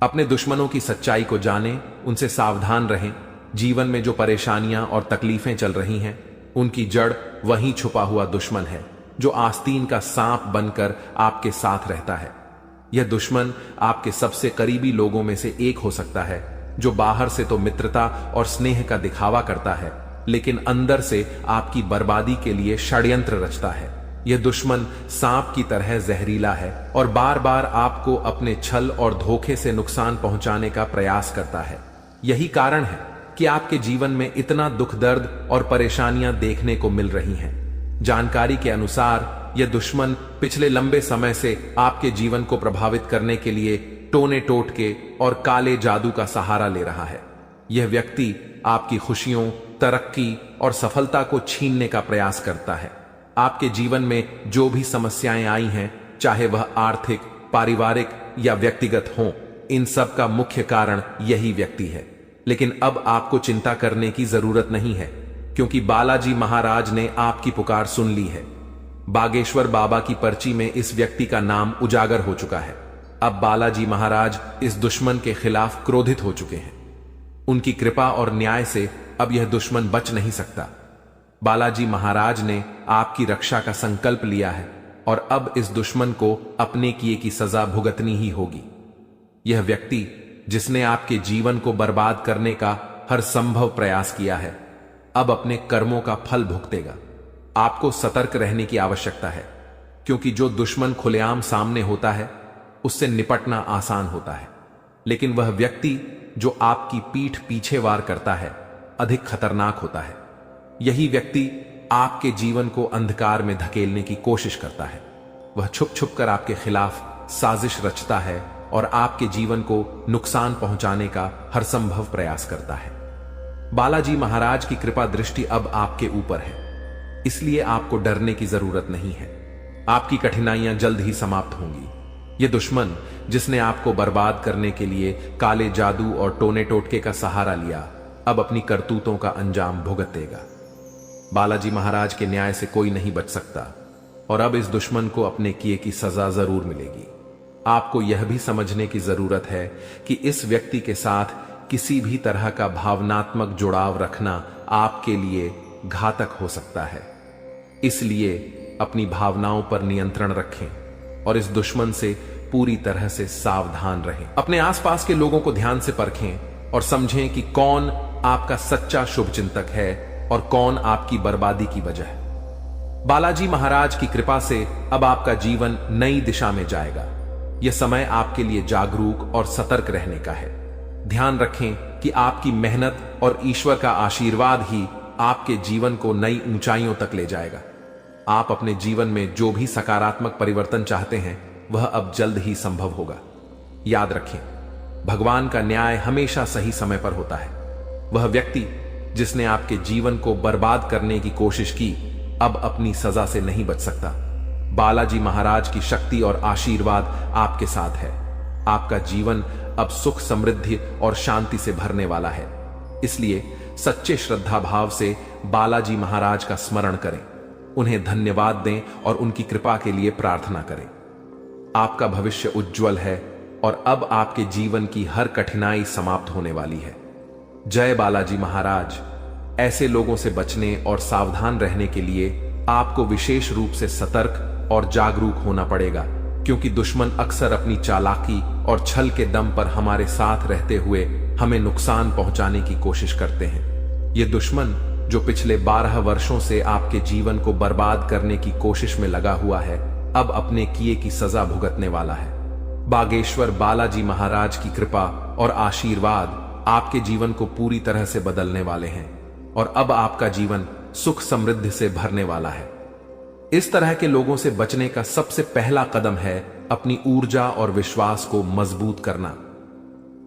अपने दुश्मनों की सच्चाई को जानें, उनसे सावधान रहें। जीवन में जो परेशानियां और तकलीफें चल रही हैं, उनकी जड़ वहीं छुपा हुआ दुश्मन है जो आस्तीन का सांप बनकर आपके साथ रहता है। यह दुश्मन आपके सबसे करीबी लोगों में से एक हो सकता है, जो बाहर से तो मित्रता और स्नेह का दिखावा करता है, लेकिन अंदर से आपकी बर्बादी के लिए षड्यंत्र रचता है। यह दुश्मन सांप की तरह जहरीला है और बार बार आपको अपने छल और धोखे से नुकसान पहुंचाने का प्रयास करता है। यही कारण है कि आपके जीवन में इतना दुख, दर्द और परेशानियां देखने को मिल रही हैं। जानकारी के अनुसार यह दुश्मन पिछले लंबे समय से आपके जीवन को प्रभावित करने के लिए टोने टोटके और काले जादू का सहारा ले रहा है। यह व्यक्ति आपकी खुशियों, तरक्की और सफलता को छीनने का प्रयास करता है। आपके जीवन में जो भी समस्याएं आई हैं, चाहे वह आर्थिक, पारिवारिक या व्यक्तिगत हों, इन सब का मुख्य कारण यही व्यक्ति है। लेकिन अब आपको चिंता करने की जरूरत नहीं है, क्योंकि बालाजी महाराज ने आपकी पुकार सुन ली है। बागेश्वर बाबा की पर्ची में इस व्यक्ति का नाम उजागर हो चुका है। अब बालाजी महाराज इस दुश्मन के खिलाफ क्रोधित हो चुके हैं। उनकी कृपा और न्याय से अब यह दुश्मन बच नहीं सकता। बालाजी महाराज ने आपकी रक्षा का संकल्प लिया है और अब इस दुश्मन को अपने किए की सजा भुगतनी ही होगी। यह व्यक्ति जिसने आपके जीवन को बर्बाद करने का हर संभव प्रयास किया है, अब अपने कर्मों का फल भुगतेगा। आपको सतर्क रहने की आवश्यकता है। क्योंकि जो दुश्मन खुलेआम सामने होता है उससे निपटना आसान होता है, लेकिन वह व्यक्ति जो आपकी पीठ पीछे वार करता है अधिक खतरनाक होता है। यही व्यक्ति आपके जीवन को अंधकार में धकेलने की कोशिश करता है। वह छुप छुप कर आपके खिलाफ साजिश रचता है और आपके जीवन को नुकसान पहुंचाने का हर संभव प्रयास करता है। बालाजी महाराज की कृपा दृष्टि अब आपके ऊपर है, इसलिए आपको डरने की जरूरत नहीं है। आपकी कठिनाइयां जल्द ही समाप्त होंगी। यह दुश्मन जिसने आपको बर्बाद करने के लिए काले जादू और टोने टोटके का सहारा लिया, अब अपनी करतूतों का अंजाम भुगतेगा। बालाजी महाराज के न्याय से कोई नहीं बच सकता और अब इस दुश्मन को अपने किए की सजा जरूर मिलेगी। आपको यह भी समझने की जरूरत है कि इस व्यक्ति के साथ किसी भी तरह का भावनात्मक जुड़ाव रखना आपके लिए घातक हो सकता है। इसलिए अपनी भावनाओं पर नियंत्रण रखें और इस दुश्मन से पूरी तरह से सावधान रहें। अपने आसपास के लोगों को ध्यान से परखें और समझें कि कौन आपका सच्चा शुभचिंतक है और कौन आपकी बर्बादी की वजह है। बालाजी महाराज की कृपा से अब आपका जीवन नई दिशा में जाएगा। यह समय आपके लिए जागरूक और सतर्क रहने का है। ध्यान रखें कि आपकी मेहनत और ईश्वर का आशीर्वाद ही आपके जीवन को नई ऊंचाइयों तक ले जाएगा। आप अपने जीवन में जो भी सकारात्मक परिवर्तन चाहते हैं वह अब जल्द ही संभव होगा। याद रखें, भगवान का न्याय हमेशा सही समय पर होता है। वह व्यक्ति जिसने आपके जीवन को बर्बाद करने की कोशिश की अब अपनी सजा से नहीं बच सकता। बालाजी महाराज की शक्ति और आशीर्वाद आपके साथ है। आपका जीवन अब सुख, समृद्धि और शांति से भरने वाला है। इसलिए सच्चे श्रद्धा भाव से बालाजी महाराज का स्मरण करें, उन्हें धन्यवाद दें और उनकी कृपा के लिए प्रार्थना करें। आपका भविष्य उज्जवल है और अब आपके जीवन की हर कठिनाई समाप्त होने वाली है। जय बालाजी महाराज। ऐसे लोगों से बचने और सावधान रहने के लिए आपको विशेष रूप से सतर्क और जागरूक होना पड़ेगा, क्योंकि दुश्मन अक्सर अपनी चालाकी और छल के दम पर हमारे साथ रहते हुए हमें नुकसान पहुंचाने की कोशिश करते हैं। ये दुश्मन जो पिछले 12 वर्षों से आपके जीवन को बर्बाद करने की कोशिश में लगा हुआ है, अब अपने किए की सजा भुगतने वाला है। बागेश्वर बालाजी महाराज की कृपा और आशीर्वाद आपके जीवन को पूरी तरह से बदलने वाले हैं और अब आपका जीवन सुख समृद्धि से भरने वाला है। इस तरह के लोगों से बचने का सबसे पहला कदम है अपनी ऊर्जा और विश्वास को मजबूत करना।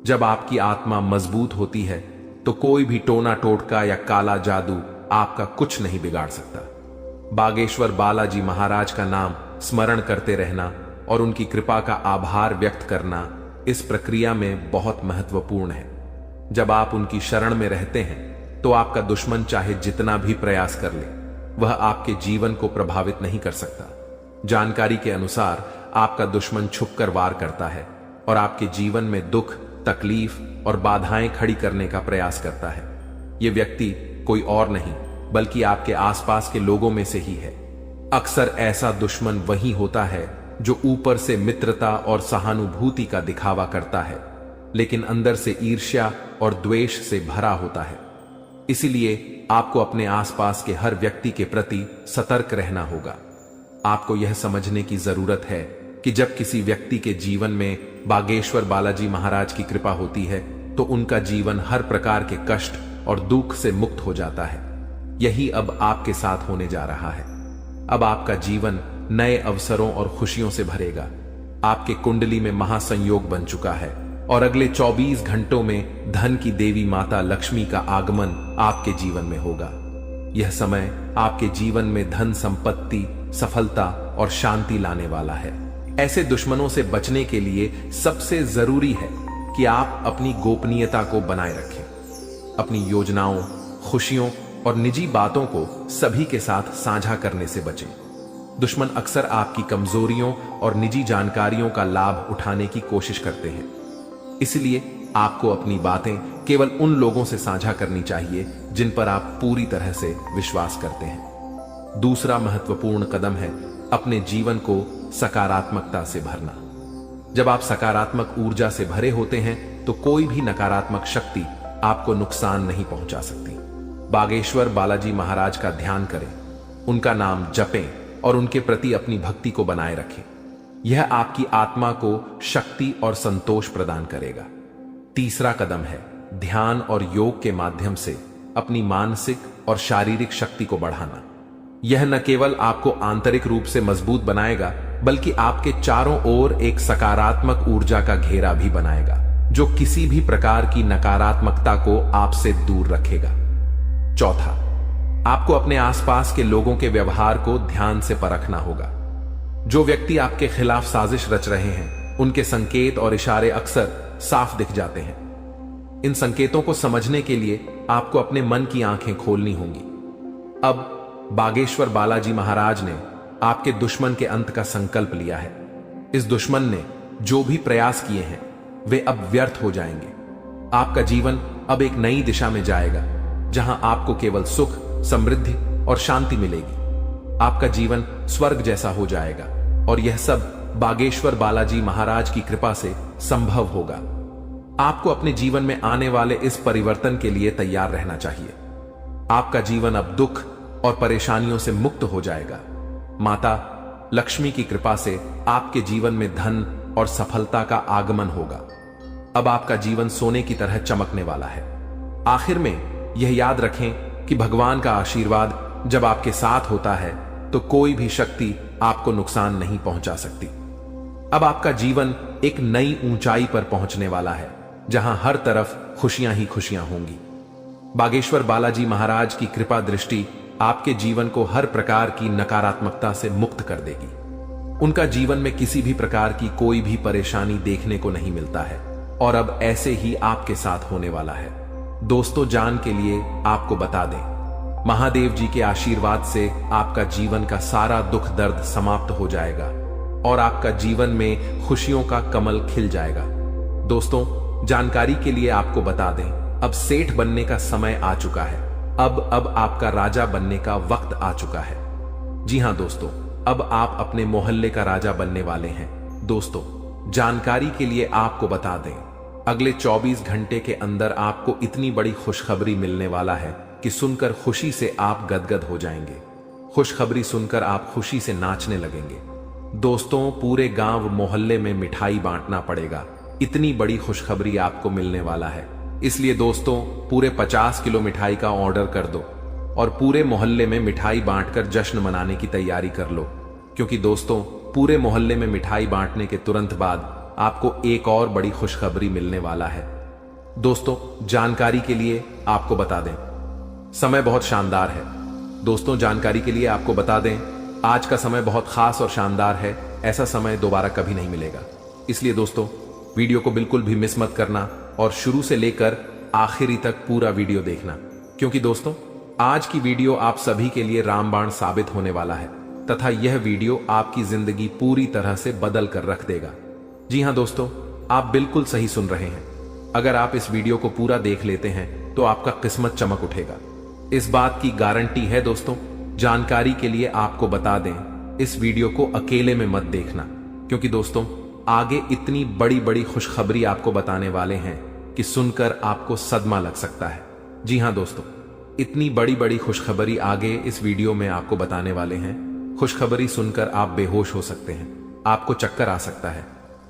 जब आपकी आत्मा मजबूत होती है तो कोई भी टोना टोटका या काला जादू आपका कुछ नहीं बिगाड़ सकता। बागेश्वर बालाजी महाराज का नाम स्मरण करते रहना और उनकी कृपा का आभार व्यक्त करना इस प्रक्रिया में बहुत महत्वपूर्ण है। जब आप उनकी शरण में रहते हैं तो आपका दुश्मन चाहे जितना भी प्रयास कर ले, वह आपके जीवन को प्रभावित नहीं कर सकता। जानकारी के अनुसार आपका दुश्मन छुपकर वार करता है और आपके जीवन में दुख, तकलीफ और बाधाएं खड़ी करने का प्रयास करता है। यह व्यक्ति कोई और नहीं बल्कि आपके आसपास के लोगों में से ही है। अक्सर ऐसा दुश्मन वही होता है जो ऊपर से मित्रता और सहानुभूति का दिखावा करता है, लेकिन अंदर से ईर्ष्या और द्वेष से भरा होता है। इसीलिए आपको अपने आसपास के हर व्यक्ति के प्रति सतर्क रहना होगा। आपको यह समझने की जरूरत है कि जब किसी व्यक्ति के जीवन में बागेश्वर बालाजी महाराज की कृपा होती है तो उनका जीवन हर प्रकार के कष्ट और दुख से मुक्त हो जाता है। यही अब आपके साथ होने जा रहा है। अब आपका जीवन नए अवसरों और खुशियों से भरेगा। आपके कुंडली में महासंयोग बन चुका है और अगले 24 घंटों में धन की देवी माता लक्ष्मी का आगमन आपके जीवन में होगा। यह समय आपके जीवन में धन, संपत्ति, सफलता और शांति लाने वाला है। ऐसे दुश्मनों से बचने के लिए सबसे जरूरी है कि आप अपनी गोपनीयता को बनाए रखें। अपनी योजनाओं, खुशियों और निजी बातों को सभी के साथ साझा करने से बचें। दुश्मन अक्सर आपकी कमजोरियों और निजी जानकारियों का लाभ उठाने की कोशिश करते हैं। इसलिए आपको अपनी बातें केवल उन लोगों से साझा करनी चाहिए जिन पर आप पूरी तरह से विश्वास करते हैं। दूसरा महत्वपूर्ण कदम है अपने जीवन को सकारात्मकता से भरना। जब आप सकारात्मक ऊर्जा से भरे होते हैं तो कोई भी नकारात्मक शक्ति आपको नुकसान नहीं पहुंचा सकती। बागेश्वर बालाजी महाराज का ध्यान करें, उनका नाम जपें और उनके प्रति अपनी भक्ति को बनाए रखें। यह आपकी आत्मा को शक्ति और संतोष प्रदान करेगा। तीसरा कदम है ध्यान और योग के माध्यम से अपनी मानसिक और शारीरिक शक्ति को बढ़ाना। यह न केवल आपको आंतरिक रूप से मजबूत बनाएगा, बल्कि आपके चारों ओर एक सकारात्मक ऊर्जा का घेरा भी बनाएगा, जो किसी भी प्रकार की नकारात्मकता को आपसे दूर रखेगा। चौथा, आपको अपने आसपास के लोगों के व्यवहार को ध्यान से परखना होगा। जो व्यक्ति आपके खिलाफ साजिश रच रहे हैं, उनके संकेत और इशारे अक्सर साफ दिख जाते हैं। इन संकेतों को समझने के लिए आपको अपने मन की आंखें खोलनी होंगी। अब बागेश्वर बालाजी महाराज ने आपके दुश्मन के अंत का संकल्प लिया है। इस दुश्मन ने जो भी प्रयास किए हैं वे अब व्यर्थ हो जाएंगे। आपका जीवन अब एक नई दिशा में जाएगा, जहां आपको केवल सुख, समृद्धि और शांति मिलेगी। आपका जीवन स्वर्ग जैसा हो जाएगा और यह सब बागेश्वर बालाजी महाराज की कृपा से संभव होगा। आपको अपने जीवन में आने वाले इस परिवर्तन के लिए तैयार रहना चाहिए। आपका जीवन अब दुख और परेशानियों से मुक्त हो जाएगा। माता लक्ष्मी की कृपा से आपके जीवन में धन और सफलता का आगमन होगा। अब आपका जीवन सोने की तरह चमकने वाला है। आखिर में यह याद रखें कि भगवान का आशीर्वाद जब आपके साथ होता है तो कोई भी शक्ति आपको नुकसान नहीं पहुंचा सकती। अब आपका जीवन एक नई ऊंचाई पर पहुंचने वाला है, जहां हर तरफ खुशियां ही खुशियां होंगी। बागेश्वर बालाजी महाराज की कृपा दृष्टि आपके जीवन को हर प्रकार की नकारात्मकता से मुक्त कर देगी। उनका जीवन में किसी भी प्रकार की कोई भी परेशानी देखने को नहीं मिलता है और अब ऐसे ही आपके साथ होने वाला है। दोस्तों, जान के लिए आपको बता दें, महादेव जी के आशीर्वाद से आपका जीवन का सारा दुख दर्द समाप्त हो जाएगा और आपका जीवन में खुशियों का कमल खिल जाएगा। दोस्तों, जानकारी के लिए आपको बता दें, अब सेठ बनने का समय आ चुका है। अब आपका राजा बनने का वक्त आ चुका है। जी हां दोस्तों, अब आप अपने मोहल्ले का राजा बनने वाले हैं। दोस्तों, जानकारी के लिए आपको बता दें, अगले 24 घंटे के अंदर आपको इतनी बड़ी खुशखबरी मिलने वाला है कि सुनकर खुशी से आप गदगद हो जाएंगे। खुशखबरी सुनकर आप खुशी से नाचने लगेंगे। दोस्तों, पूरे गांव मोहल्ले में मिठाई बांटना पड़ेगा। इतनी बड़ी खुशखबरी आपको मिलने वाला है। इसलिए दोस्तों, पूरे 50 किलो मिठाई का ऑर्डर कर दो और पूरे मोहल्ले में मिठाई बांटकर जश्न मनाने की तैयारी कर लो, क्योंकि दोस्तों, पूरे मोहल्ले में मिठाई बांटने के तुरंत बाद आपको एक और बड़ी खुशखबरी मिलने वाला है। दोस्तों, जानकारी के लिए आपको बता दें, समय बहुत शानदार है। दोस्तों, जानकारी के लिए आपको बता दें, आज का समय बहुत खास और शानदार है। ऐसा समय दोबारा कभी नहीं मिलेगा। इसलिए दोस्तों, वीडियो को बिल्कुल भी मिस मत करना और शुरू से लेकर आखिरी तक पूरा वीडियो देखना, क्योंकि दोस्तों, आज की वीडियो आप सभी के लिए रामबाण साबित होने वाला है तथा यह वीडियो आपकी जिंदगी पूरी तरह से बदल कर रख देगा। जी हां दोस्तों, आप बिल्कुल सही सुन रहे हैं। अगर आप इस वीडियो को पूरा देख लेते हैं तो आपका किस्मत चमक उठेगा। इस बात की गारंटी है। दोस्तों, जानकारी के लिए आपको बता दें, इस वीडियो को अकेले में मत देखना, क्योंकि दोस्तों, आगे इतनी बड़ी बड़ी खुशखबरी आपको बताने वाले हैं कि सुनकर आपको सदमा लग सकता है। जी हां दोस्तों, इतनी बड़ी बड़ी खुशखबरी आगे इस वीडियो में आपको बताने वाले हैं। खुशखबरी सुनकर आप बेहोश हो सकते हैं, आपको चक्कर आ सकता है।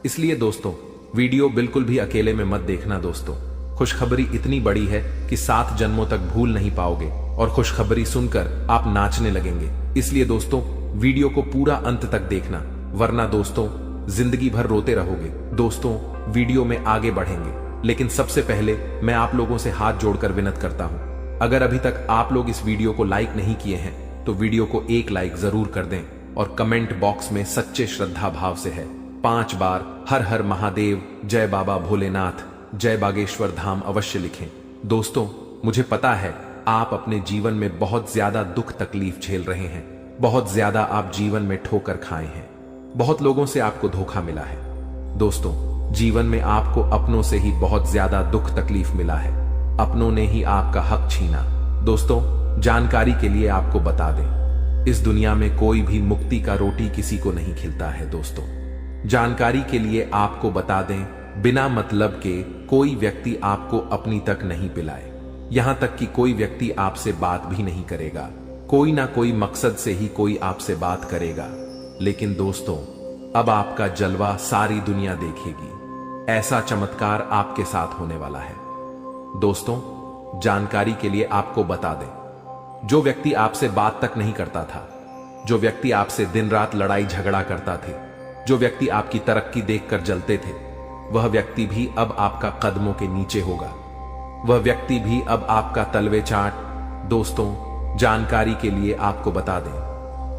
इसलिए दोस्तों, वीडियो बिल्कुल भी अकेले में मत देखना। दोस्तों, खुशखबरी इतनी बड़ी है कि 7 जन्मों तक भूल नहीं पाओगे और खुशखबरी सुनकर आप नाचने लगेंगे। इसलिए दोस्तों, वीडियो को पूरा अंत तक देखना, वरना दोस्तों जिंदगी भर रोते रहोगे। दोस्तों, वीडियो में आगे बढ़ेंगे, लेकिन सबसे पहले मैं आप लोगों से हाथ जोड़कर विनती करता हूं, अगर अभी तक आप लोग इस वीडियो को लाइक नहीं किए हैं तो वीडियो को एक लाइक जरूर कर दें और कमेंट बॉक्स में सच्चे श्रद्धा भाव से है 5 बार हर हर महादेव, जय बाबा भोलेनाथ, जय बागेश्वर धाम अवश्य लिखें। दोस्तों, मुझे पता है आप अपने जीवन में बहुत ज्यादा दुख तकलीफ झेल रहे हैं, बहुत ज्यादा आप जीवन में ठोकर खाए हैं, बहुत लोगों से आपको धोखा मिला है। दोस्तों, जीवन में आपको अपनों से ही बहुत ज्यादा दुख तकलीफ मिला है, अपनों ने ही आपका हक छीना। दोस्तों, जानकारी के लिए आपको बता दें, इस दुनिया में कोई भी मुक्ति का रोटी किसी को नहीं खिलता है। दोस्तों, जानकारी के लिए आपको बता दें, बिना मतलब के कोई व्यक्ति आपको अपनी तक नहीं पिलाए, यहां तक कि कोई व्यक्ति आपसे बात भी नहीं करेगा। कोई ना कोई मकसद से ही कोई आपसे बात करेगा, लेकिन दोस्तों अब आपका जलवा सारी दुनिया देखेगी। ऐसा चमत्कार आपके साथ होने वाला है। दोस्तों जानकारी के लिए आपको बता दें, जो व्यक्ति आपसे बात तक नहीं करता था, जो व्यक्ति आपसे दिन रात लड़ाई झगड़ा करता थे, जो व्यक्ति आपकी तरक्की देखकर जलते थे, वह व्यक्ति भी अब आपका कदमों के नीचे होगा। वह व्यक्ति भी अब आपका तलवे चाट। दोस्तों जानकारी के लिए आपको बता दें,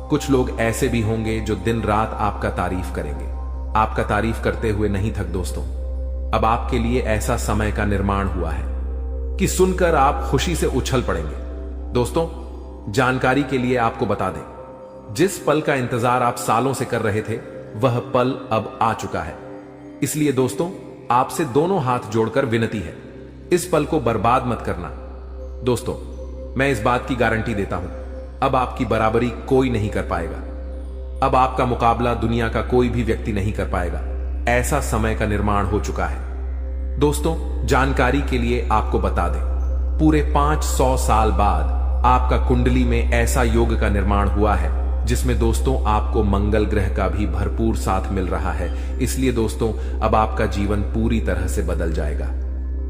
कुछ लोग ऐसे भी होंगे जो दिन रात आपका तारीफ करेंगे, आपका तारीफ करते हुए नहीं थक। दोस्तों अब आपके लिए ऐसा समय का निर्माण हुआ है कि सुनकर आप खुशी से उछल पड़ेंगे। दोस्तों जानकारी के लिए आपको बता दें, जिस पल का इंतजार आप सालों से कर रहे थे, वह पल अब आ चुका है। इसलिए दोस्तों आपसे दोनों हाथ जोड़कर विनती है, इस पल को बर्बाद मत करना। दोस्तों मैं इस बात की गारंटी देता हूं, अब आपकी बराबरी कोई नहीं कर पाएगा। अब आपका मुकाबला दुनिया का कोई भी व्यक्ति नहीं कर पाएगा। ऐसा समय का निर्माण हो चुका है। दोस्तों जानकारी के लिए आपको बता दें, पूरे 500 साल बाद आपका कुंडली में ऐसा योग का निर्माण हुआ है जिसमें दोस्तों आपको मंगल ग्रह का भी भरपूर साथ मिल रहा है। इसलिए दोस्तों अब आपका जीवन पूरी तरह से बदल जाएगा।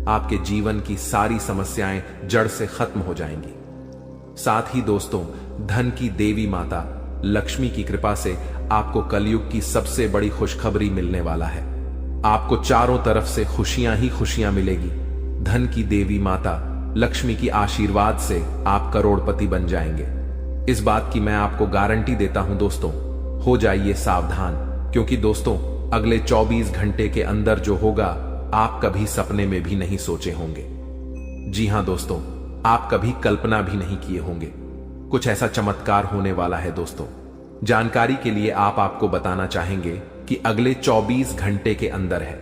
आपके जीवन की सारी समस्याएं जड़ से खत्म हो जाएंगी। साथ ही दोस्तों धन की देवी माता लक्ष्मी की कृपा से आपको कलयुग की सबसे बड़ी खुशखबरी मिलने वाला है। आपको चारों तरफ से खुशियां ही खुशियां मिलेगी। धन की देवी माता लक्ष्मी की आशीर्वाद से आप करोड़पति बन जाएंगे। इस बात की मैं आपको गारंटी देता हूं। दोस्तों हो जाइए सावधान, क्योंकि दोस्तों अगले 24 घंटे के अंदर जो होगा आप कभी सपने में भी नहीं सोचे होंगे। जी हां दोस्तों, आप कभी कल्पना भी नहीं किए होंगे। कुछ ऐसा चमत्कार होने वाला है। दोस्तों जानकारी के लिए आपको बताना चाहेंगे कि अगले 24 घंटे के अंदर है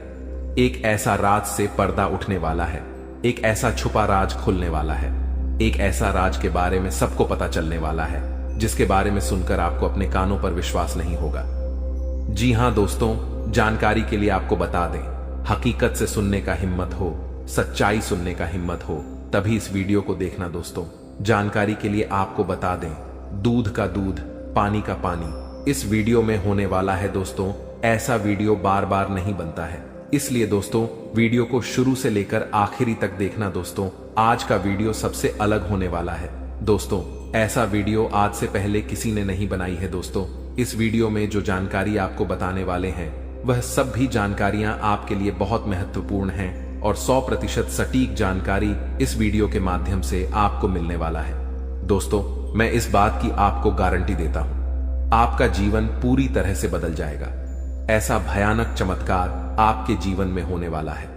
एक ऐसा राज से पर्दा उठने वाला है, एक ऐसा छुपा राज खुलने वाला है, एक ऐसा राज के बारे में सबको पता चलने वाला है जिसके बारे में सुनकर आपको अपने कानों पर विश्वास नहीं होगा। जी हां दोस्तों जानकारी के लिए आपको बता दें, हकीकत से सुनने का हिम्मत हो, सच्चाई सुनने का हिम्मत हो, तभी इस वीडियो को देखना। दोस्तों जानकारी के लिए आपको बता दें, दूध का दूध पानी का पानी इस वीडियो में होने वाला है। दोस्तों ऐसा वीडियो बार बार नहीं बनता है, इसलिए दोस्तों वीडियो को शुरू से लेकर आखिरी तक देखना। दोस्तों आज का वीडियो सबसे अलग होने वाला है। दोस्तों ऐसा वीडियो आज से पहले किसी ने नहीं बनाई है। दोस्तों इस वीडियो में जो जानकारी आपको बताने वाले हैं वह सब भी जानकारियां आपके लिए बहुत महत्वपूर्ण हैं और 100% सटीक जानकारी इस वीडियो के माध्यम से आपको मिलने वाला है। दोस्तों मैं इस बात की आपको गारंटी देता हूं, आपका जीवन पूरी तरह से बदल जाएगा। ऐसा भयानक चमत्कार आपके जीवन में होने वाला है।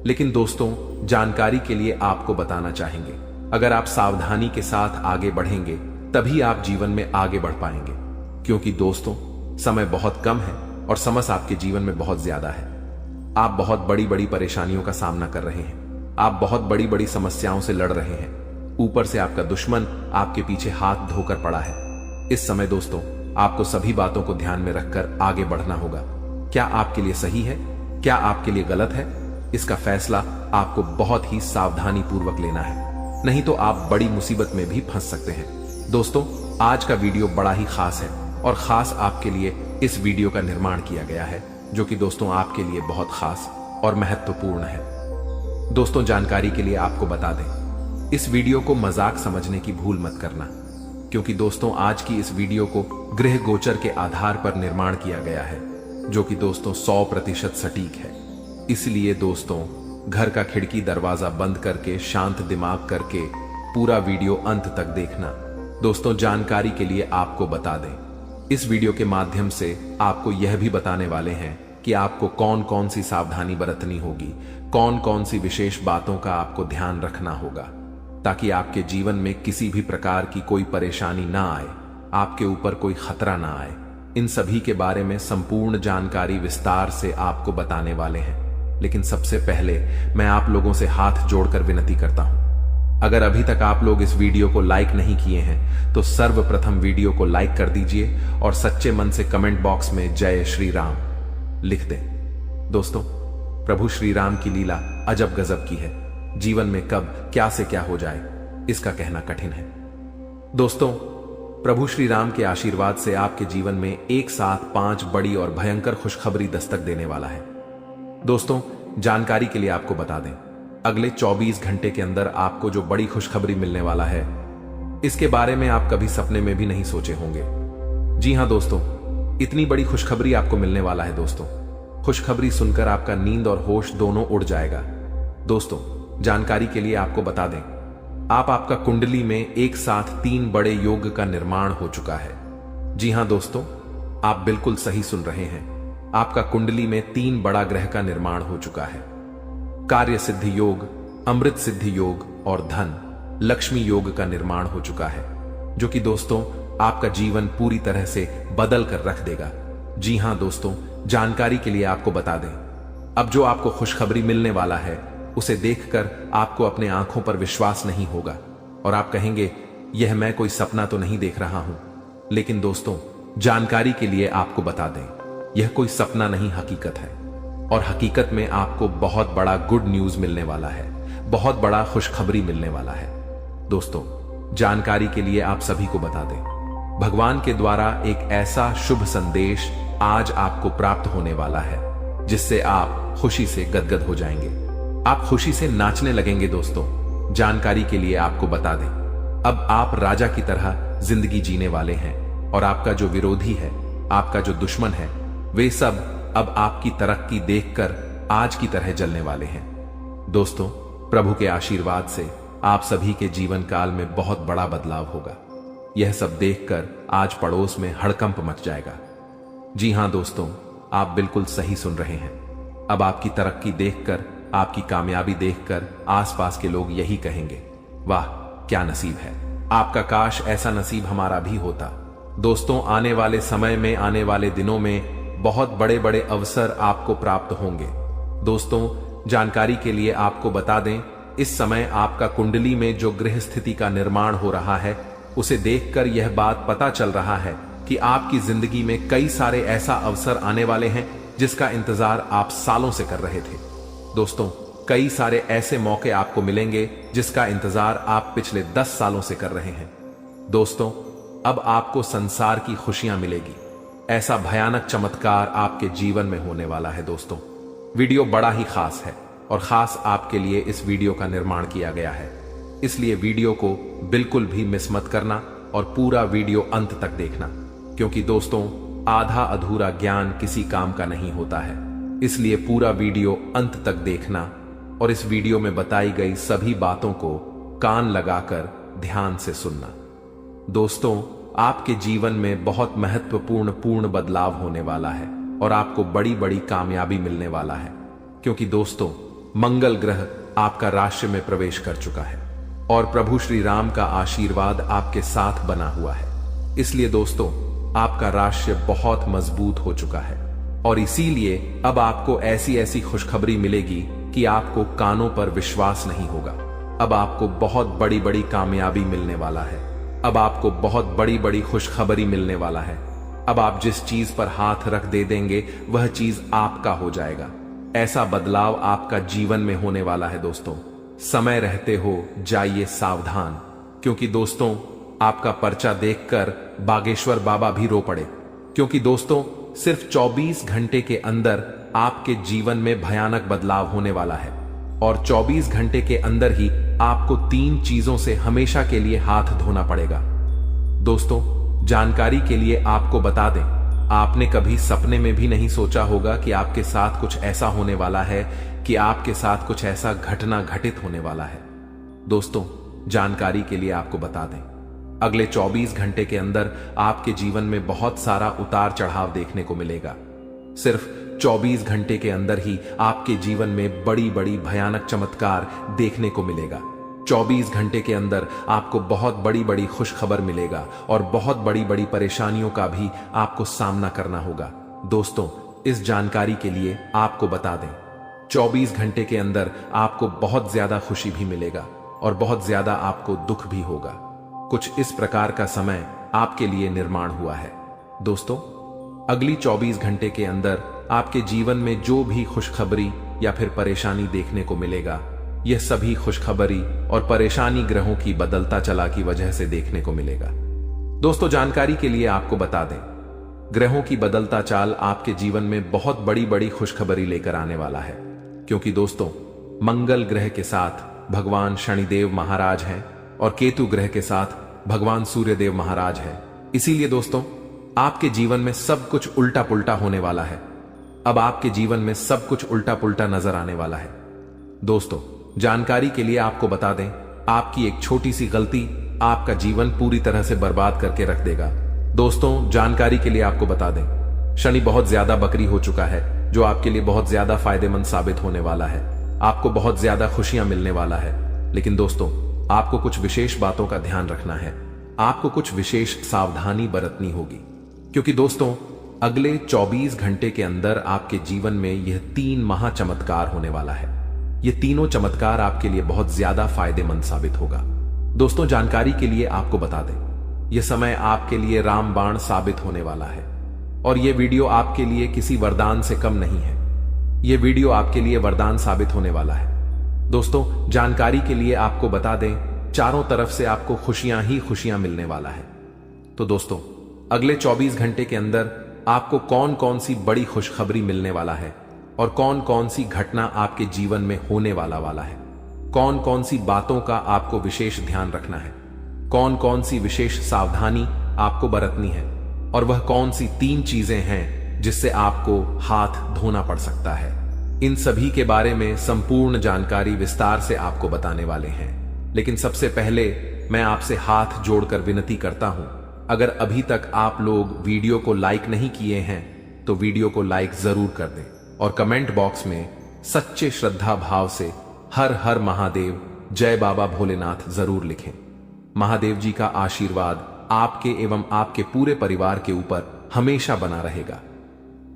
लेकिन दोस्तों जानकारी के लिए आपको बताना चाहेंगे, अगर आप सावधानी के साथ आगे बढ़ेंगे तभी आप जीवन में आगे बढ़ पाएंगे। क्योंकि दोस्तों समय बहुत कम है और समस्या आपके जीवन में बहुत ज्यादा है। आप बहुत बड़ी बड़ी परेशानियों का सामना कर रहे हैं, आप बहुत बड़ी बड़ी समस्याओं से लड़ रहे हैं, ऊपर से आपका दुश्मन आपके पीछे हाथ धोकर पड़ा है। इस समय दोस्तों आपको सभी बातों को ध्यान में रखकर आगे बढ़ना होगा। क्या आपके लिए सही है, क्या आपके लिए गलत है, इसका फैसला आपको बहुत ही सावधानी पूर्वक लेना है, नहीं तो आप बड़ी मुसीबत में भी फंस सकते हैं। दोस्तों आज का वीडियो बड़ा ही खास है और खास आपके लिए इस वीडियो का निर्माण किया गया है, जो कि दोस्तों आपके लिए बहुत खास और महत्वपूर्ण है। दोस्तों जानकारी के लिए आपको बता दें, इस वीडियो को मजाक समझने की भूल मत करना, क्योंकि दोस्तों आज की इस वीडियो को ग्रह गोचर के आधार पर निर्माण किया गया है, जो कि दोस्तों 100% सटीक है। इसलिए दोस्तों घर का खिड़की दरवाजा बंद करके शांत दिमाग करके पूरा वीडियो अंत तक देखना। दोस्तों जानकारी के लिए आपको बता दें, इस वीडियो के माध्यम से आपको यह भी बताने वाले हैं कि आपको कौन कौन सी सावधानी बरतनी होगी, कौन कौन सी विशेष बातों का आपको ध्यान रखना होगा, ताकि आपके जीवन में किसी भी प्रकार की कोई परेशानी ना आए, आपके ऊपर कोई खतरा ना आए। इन सभी के बारे में संपूर्ण जानकारी विस्तार से आपको बताने वाले हैं। लेकिन सबसे पहले मैं आप लोगों से हाथ जोड़कर विनती करता हूं, अगर अभी तक आप लोग इस वीडियो को लाइक नहीं किए हैं तो सर्वप्रथम वीडियो को लाइक कर दीजिए और सच्चे मन से कमेंट बॉक्स में जय श्री राम लिख दें। दोस्तों प्रभु श्री राम की लीला अजब गजब की है, जीवन में कब क्या से क्या हो जाए इसका कहना कठिन है। दोस्तों प्रभु श्री राम के आशीर्वाद से आपके जीवन में एक साथ 5 बड़ी और भयंकर खुशखबरी दस्तक देने वाला है। दोस्तों, जानकारी के लिए आपको बता दें, अगले 24 घंटे के अंदर आपको जो बड़ी खुशखबरी मिलने वाला है, इसके बारे में आप कभी सपने में भी नहीं सोचे होंगे। जी हां दोस्तों, इतनी बड़ी खुशखबरी आपको मिलने वाला है। दोस्तों, खुशखबरी सुनकर आपका नींद और होश दोनों उड़ जाएगा। दोस्तों, जानकारी के लिए आपको बता दें, आपका कुंडली में एक साथ 3 बड़े योग का निर्माण हो चुका है। जी हां दोस्तों, आप बिल्कुल सही सुन रहे हैं। आपका कुंडली में 3 बड़ा ग्रह का निर्माण हो चुका है। कार्य सिद्धि योग, अमृत सिद्धि योग और धन लक्ष्मी योग का निर्माण हो चुका है, जो कि दोस्तों आपका जीवन पूरी तरह से बदल कर रख देगा। जी हां दोस्तों, जानकारी के लिए आपको बता दें, अब जो आपको खुशखबरी मिलने वाला है, उसे देखकर आपको अपने आंखों पर विश्वास नहीं होगा और आप कहेंगे, यह मैं कोई सपना तो नहीं देख रहा हूं। लेकिन दोस्तों, जानकारी के लिए आपको बता दें, यह कोई सपना नहीं, हकीकत है। और हकीकत में आपको बहुत बड़ा गुड न्यूज मिलने वाला है, बहुत बड़ा खुशखबरी मिलने वाला है। दोस्तों, जानकारी के लिए आप सभी को बता दें, भगवान के द्वारा एक ऐसा शुभ संदेश आज आपको प्राप्त होने वाला है, जिससे आप खुशी से गदगद हो जाएंगे, आप खुशी से नाचने लगेंगे। दोस्तों, जानकारी के लिए आपको बता दें, अब आप राजा की तरह जिंदगी जीने वाले हैं और आपका जो विरोधी है, आपका जो दुश्मन है, वे सब अब आपकी तरक्की देखकर आज की तरह जलने वाले हैं। दोस्तों, प्रभु के आशीर्वाद से आप सभी के जीवन काल में बहुत बड़ा बदलाव होगा। यह सब देखकर आज पड़ोस में हड़कंप मच जाएगा। जी हां दोस्तों, आप बिल्कुल सही सुन रहे हैं। अब आपकी तरक्की देखकर, आपकी कामयाबी देखकर आसपास के लोग यही कहेंगे, वाह क्या नसीब है आपका, काश ऐसा नसीब हमारा भी होता। दोस्तों, आने वाले समय में, आने वाले दिनों में बहुत बड़े बड़े अवसर आपको प्राप्त होंगे। दोस्तों, जानकारी के लिए आपको बता दें, इस समय आपका कुंडली में जो गृह स्थिति का निर्माण हो रहा है, उसे देखकर यह बात पता चल रहा है कि आपकी जिंदगी में कई सारे ऐसा अवसर आने वाले हैं जिसका इंतजार आप सालों से कर रहे थे। दोस्तों, कई सारे ऐसे मौके आपको मिलेंगे जिसका इंतजार आप पिछले 10 सालों से कर रहे हैं। दोस्तों, अब आपको संसार की खुशियां मिलेगी। ऐसा भयानक चमत्कार आपके जीवन में होने वाला है। दोस्तों, वीडियो बड़ा ही खास है और खास आपके लिए इस वीडियो का निर्माण किया गया है, इसलिए वीडियो को बिल्कुल भी मिस मत करना और पूरा वीडियो अंत तक देखना, क्योंकि दोस्तों, आधा अधूरा ज्ञान किसी काम का नहीं होता है। इसलिए पूरा वीडियो अंत तक देखना और इस वीडियो में बताई गई सभी बातों को कान लगाकर ध्यान से सुनना। दोस्तों, आपके जीवन में बहुत महत्वपूर्ण बदलाव होने वाला है और आपको बड़ी बड़ी कामयाबी मिलने वाला है, क्योंकि दोस्तों, मंगल ग्रह आपका राशि में प्रवेश कर चुका है और प्रभु श्री राम का आशीर्वाद आपके साथ बना हुआ है। इसलिए दोस्तों, आपका राशि बहुत मजबूत हो चुका है और इसीलिए अब आपको ऐसी ऐसी खुशखबरी मिलेगी कि आपको कानों पर विश्वास नहीं होगा। अब आपको बहुत बड़ी बड़ी कामयाबी मिलने वाला है। अब आपको बहुत बड़ी बड़ी खुशखबरी मिलने वाला है। अब आप जिस चीज पर हाथ रख दे देंगे, वह चीज आपका हो जाएगा। ऐसा बदलाव आपका जीवन में होने वाला है। दोस्तों, समय रहते हो जाइए सावधान, क्योंकि दोस्तों, आपका पर्चा देखकर बागेश्वर बाबा भी रो पड़े, क्योंकि दोस्तों, सिर्फ 24 घंटे के अंदर आपके जीवन में भयानक बदलाव होने वाला है और 24 घंटे के अंदर ही आपको 3 चीजों से हमेशा के लिए हाथ धोना पड़ेगा। दोस्तों, जानकारी के लिए आपको बता दें, आपने कभी सपने में भी नहीं सोचा होगा कि आपके साथ कुछ ऐसा होने वाला है, कि आपके साथ कुछ ऐसा घटना घटित होने वाला है। दोस्तों, जानकारी के लिए आपको बता दें, अगले 24 घंटे के अंदर आपके जीवन में बहुत सारा उतार चढ़ाव देखने को मिलेगा। सिर्फ 24 घंटे के अंदर ही आपके जीवन में बड़ी बड़ी भयानक चमत्कार देखने को मिलेगा। 24 घंटे के अंदर आपको बहुत बड़ी बड़ी खुशखबर मिलेगा और बहुत बड़ी बड़ी परेशानियों का भी आपको सामना करना होगा। दोस्तों, इस जानकारी के लिए आपको बता दें, 24 घंटे के अंदर आपको बहुत ज्यादा खुशी भी मिलेगा और बहुत ज्यादा आपको दुख भी होगा। कुछ इस प्रकार का समय आपके लिए निर्माण हुआ है। दोस्तों, अगली 24 घंटे के अंदर आपके जीवन में जो भी खुशखबरी या फिर परेशानी देखने को मिलेगा, यह सभी खुशखबरी और परेशानी ग्रहों की बदलता चला की वजह से देखने को मिलेगा। दोस्तों, जानकारी के लिए आपको बता दें, ग्रहों की बदलता चाल आपके जीवन में बहुत बड़ी बड़ी खुशखबरी लेकर आने वाला है। क्योंकि दोस्तों, मंगल ग्रह के साथ भगवान शनिदेव महाराज हैं और केतु ग्रह के साथ भगवान सूर्यदेव महाराज हैं। इसीलिए दोस्तों, आपके जीवन में सब कुछ उल्टा पुल्टा होने वाला है। अब आपके जीवन में सब कुछ उल्टा पुल्टा नजर आने वाला है। दोस्तों, जानकारी के लिए आपको बता दें, आपकी एक छोटी सी गलती आपका जीवन पूरी तरह से बर्बाद करके रख देगा। दोस्तों, जानकारी के लिए आपको बता दें, शनि बहुत ज्यादा बकरी हो चुका है, जो आपके लिए बहुत ज्यादा फायदेमंद साबित होने वाला है। आपको बहुत ज्यादा खुशियां मिलने वाला है। लेकिन दोस्तों, आपको कुछ विशेष बातों का ध्यान रखना है। आपको कुछ विशेष सावधानी बरतनी होगी। क्योंकि दोस्तों, अगले 24 घंटे के अंदर आपके जीवन में यह 3 महा चमत्कार होने वाला है। ये तीनों चमत्कार आपके लिए बहुत ज्यादा फायदेमंद साबित होगा। दोस्तों, जानकारी के लिए आपको बता दें, यह समय आपके लिए रामबाण साबित होने वाला है। और यह वीडियो आपके लिए किसी वरदान से कम नहीं है। यह वीडियो आपके लिए वरदान साबित होने वाला है। दोस्तों, जानकारी के लिए आपको बता दें, चारों तरफ से आपको खुशियां ही खुशियां मिलने वाला है। तो दोस्तों, अगले 24 घंटे के अंदर आपको कौन कौन सी बड़ी खुशखबरी मिलने वाला है और कौन कौन सी घटना आपके जीवन में होने वाला है, कौन कौन सी बातों का आपको विशेष ध्यान रखना है, कौन कौन सी विशेष सावधानी आपको बरतनी है, और वह कौन सी 3 चीजें हैं जिससे आपको हाथ धोना पड़ सकता है, इन सभी के बारे में संपूर्ण जानकारी विस्तार से आपको बताने वाले हैं। लेकिन सबसे पहले मैं आपसे हाथ जोड़कर विनती करता हूं, अगर अभी तक आप लोग वीडियो को लाइक नहीं किए हैं तो वीडियो को लाइक जरूर कर दें और कमेंट बॉक्स में सच्चे श्रद्धा भाव से हर हर महादेव, जय बाबा भोलेनाथ जरूर लिखें। महादेव जी का आशीर्वाद आपके एवं आपके पूरे परिवार के ऊपर हमेशा बना रहेगा।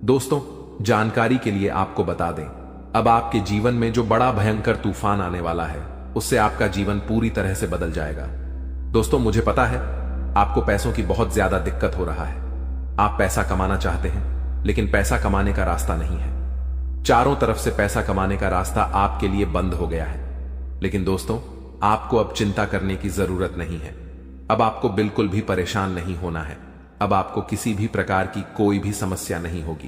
दोस्तों, जानकारी के लिए आपको बता दें, अब आपके जीवन में जो बड़ा भयंकर तूफान आने वाला है, उससे आपका जीवन पूरी तरह से बदल जाएगा। दोस्तों, मुझे पता है आपको पैसों की बहुत ज्यादा दिक्कत हो रहा है। आप पैसा कमाना चाहते हैं, लेकिन पैसा कमाने का रास्ता नहीं है। चारों तरफ से पैसा कमाने का रास्ता आपके लिए बंद हो गया है। लेकिन दोस्तों, आपको अब चिंता करने की जरूरत नहीं है। अब आपको बिल्कुल भी परेशान नहीं होना है। अब आपको किसी भी प्रकार की कोई भी समस्या नहीं होगी।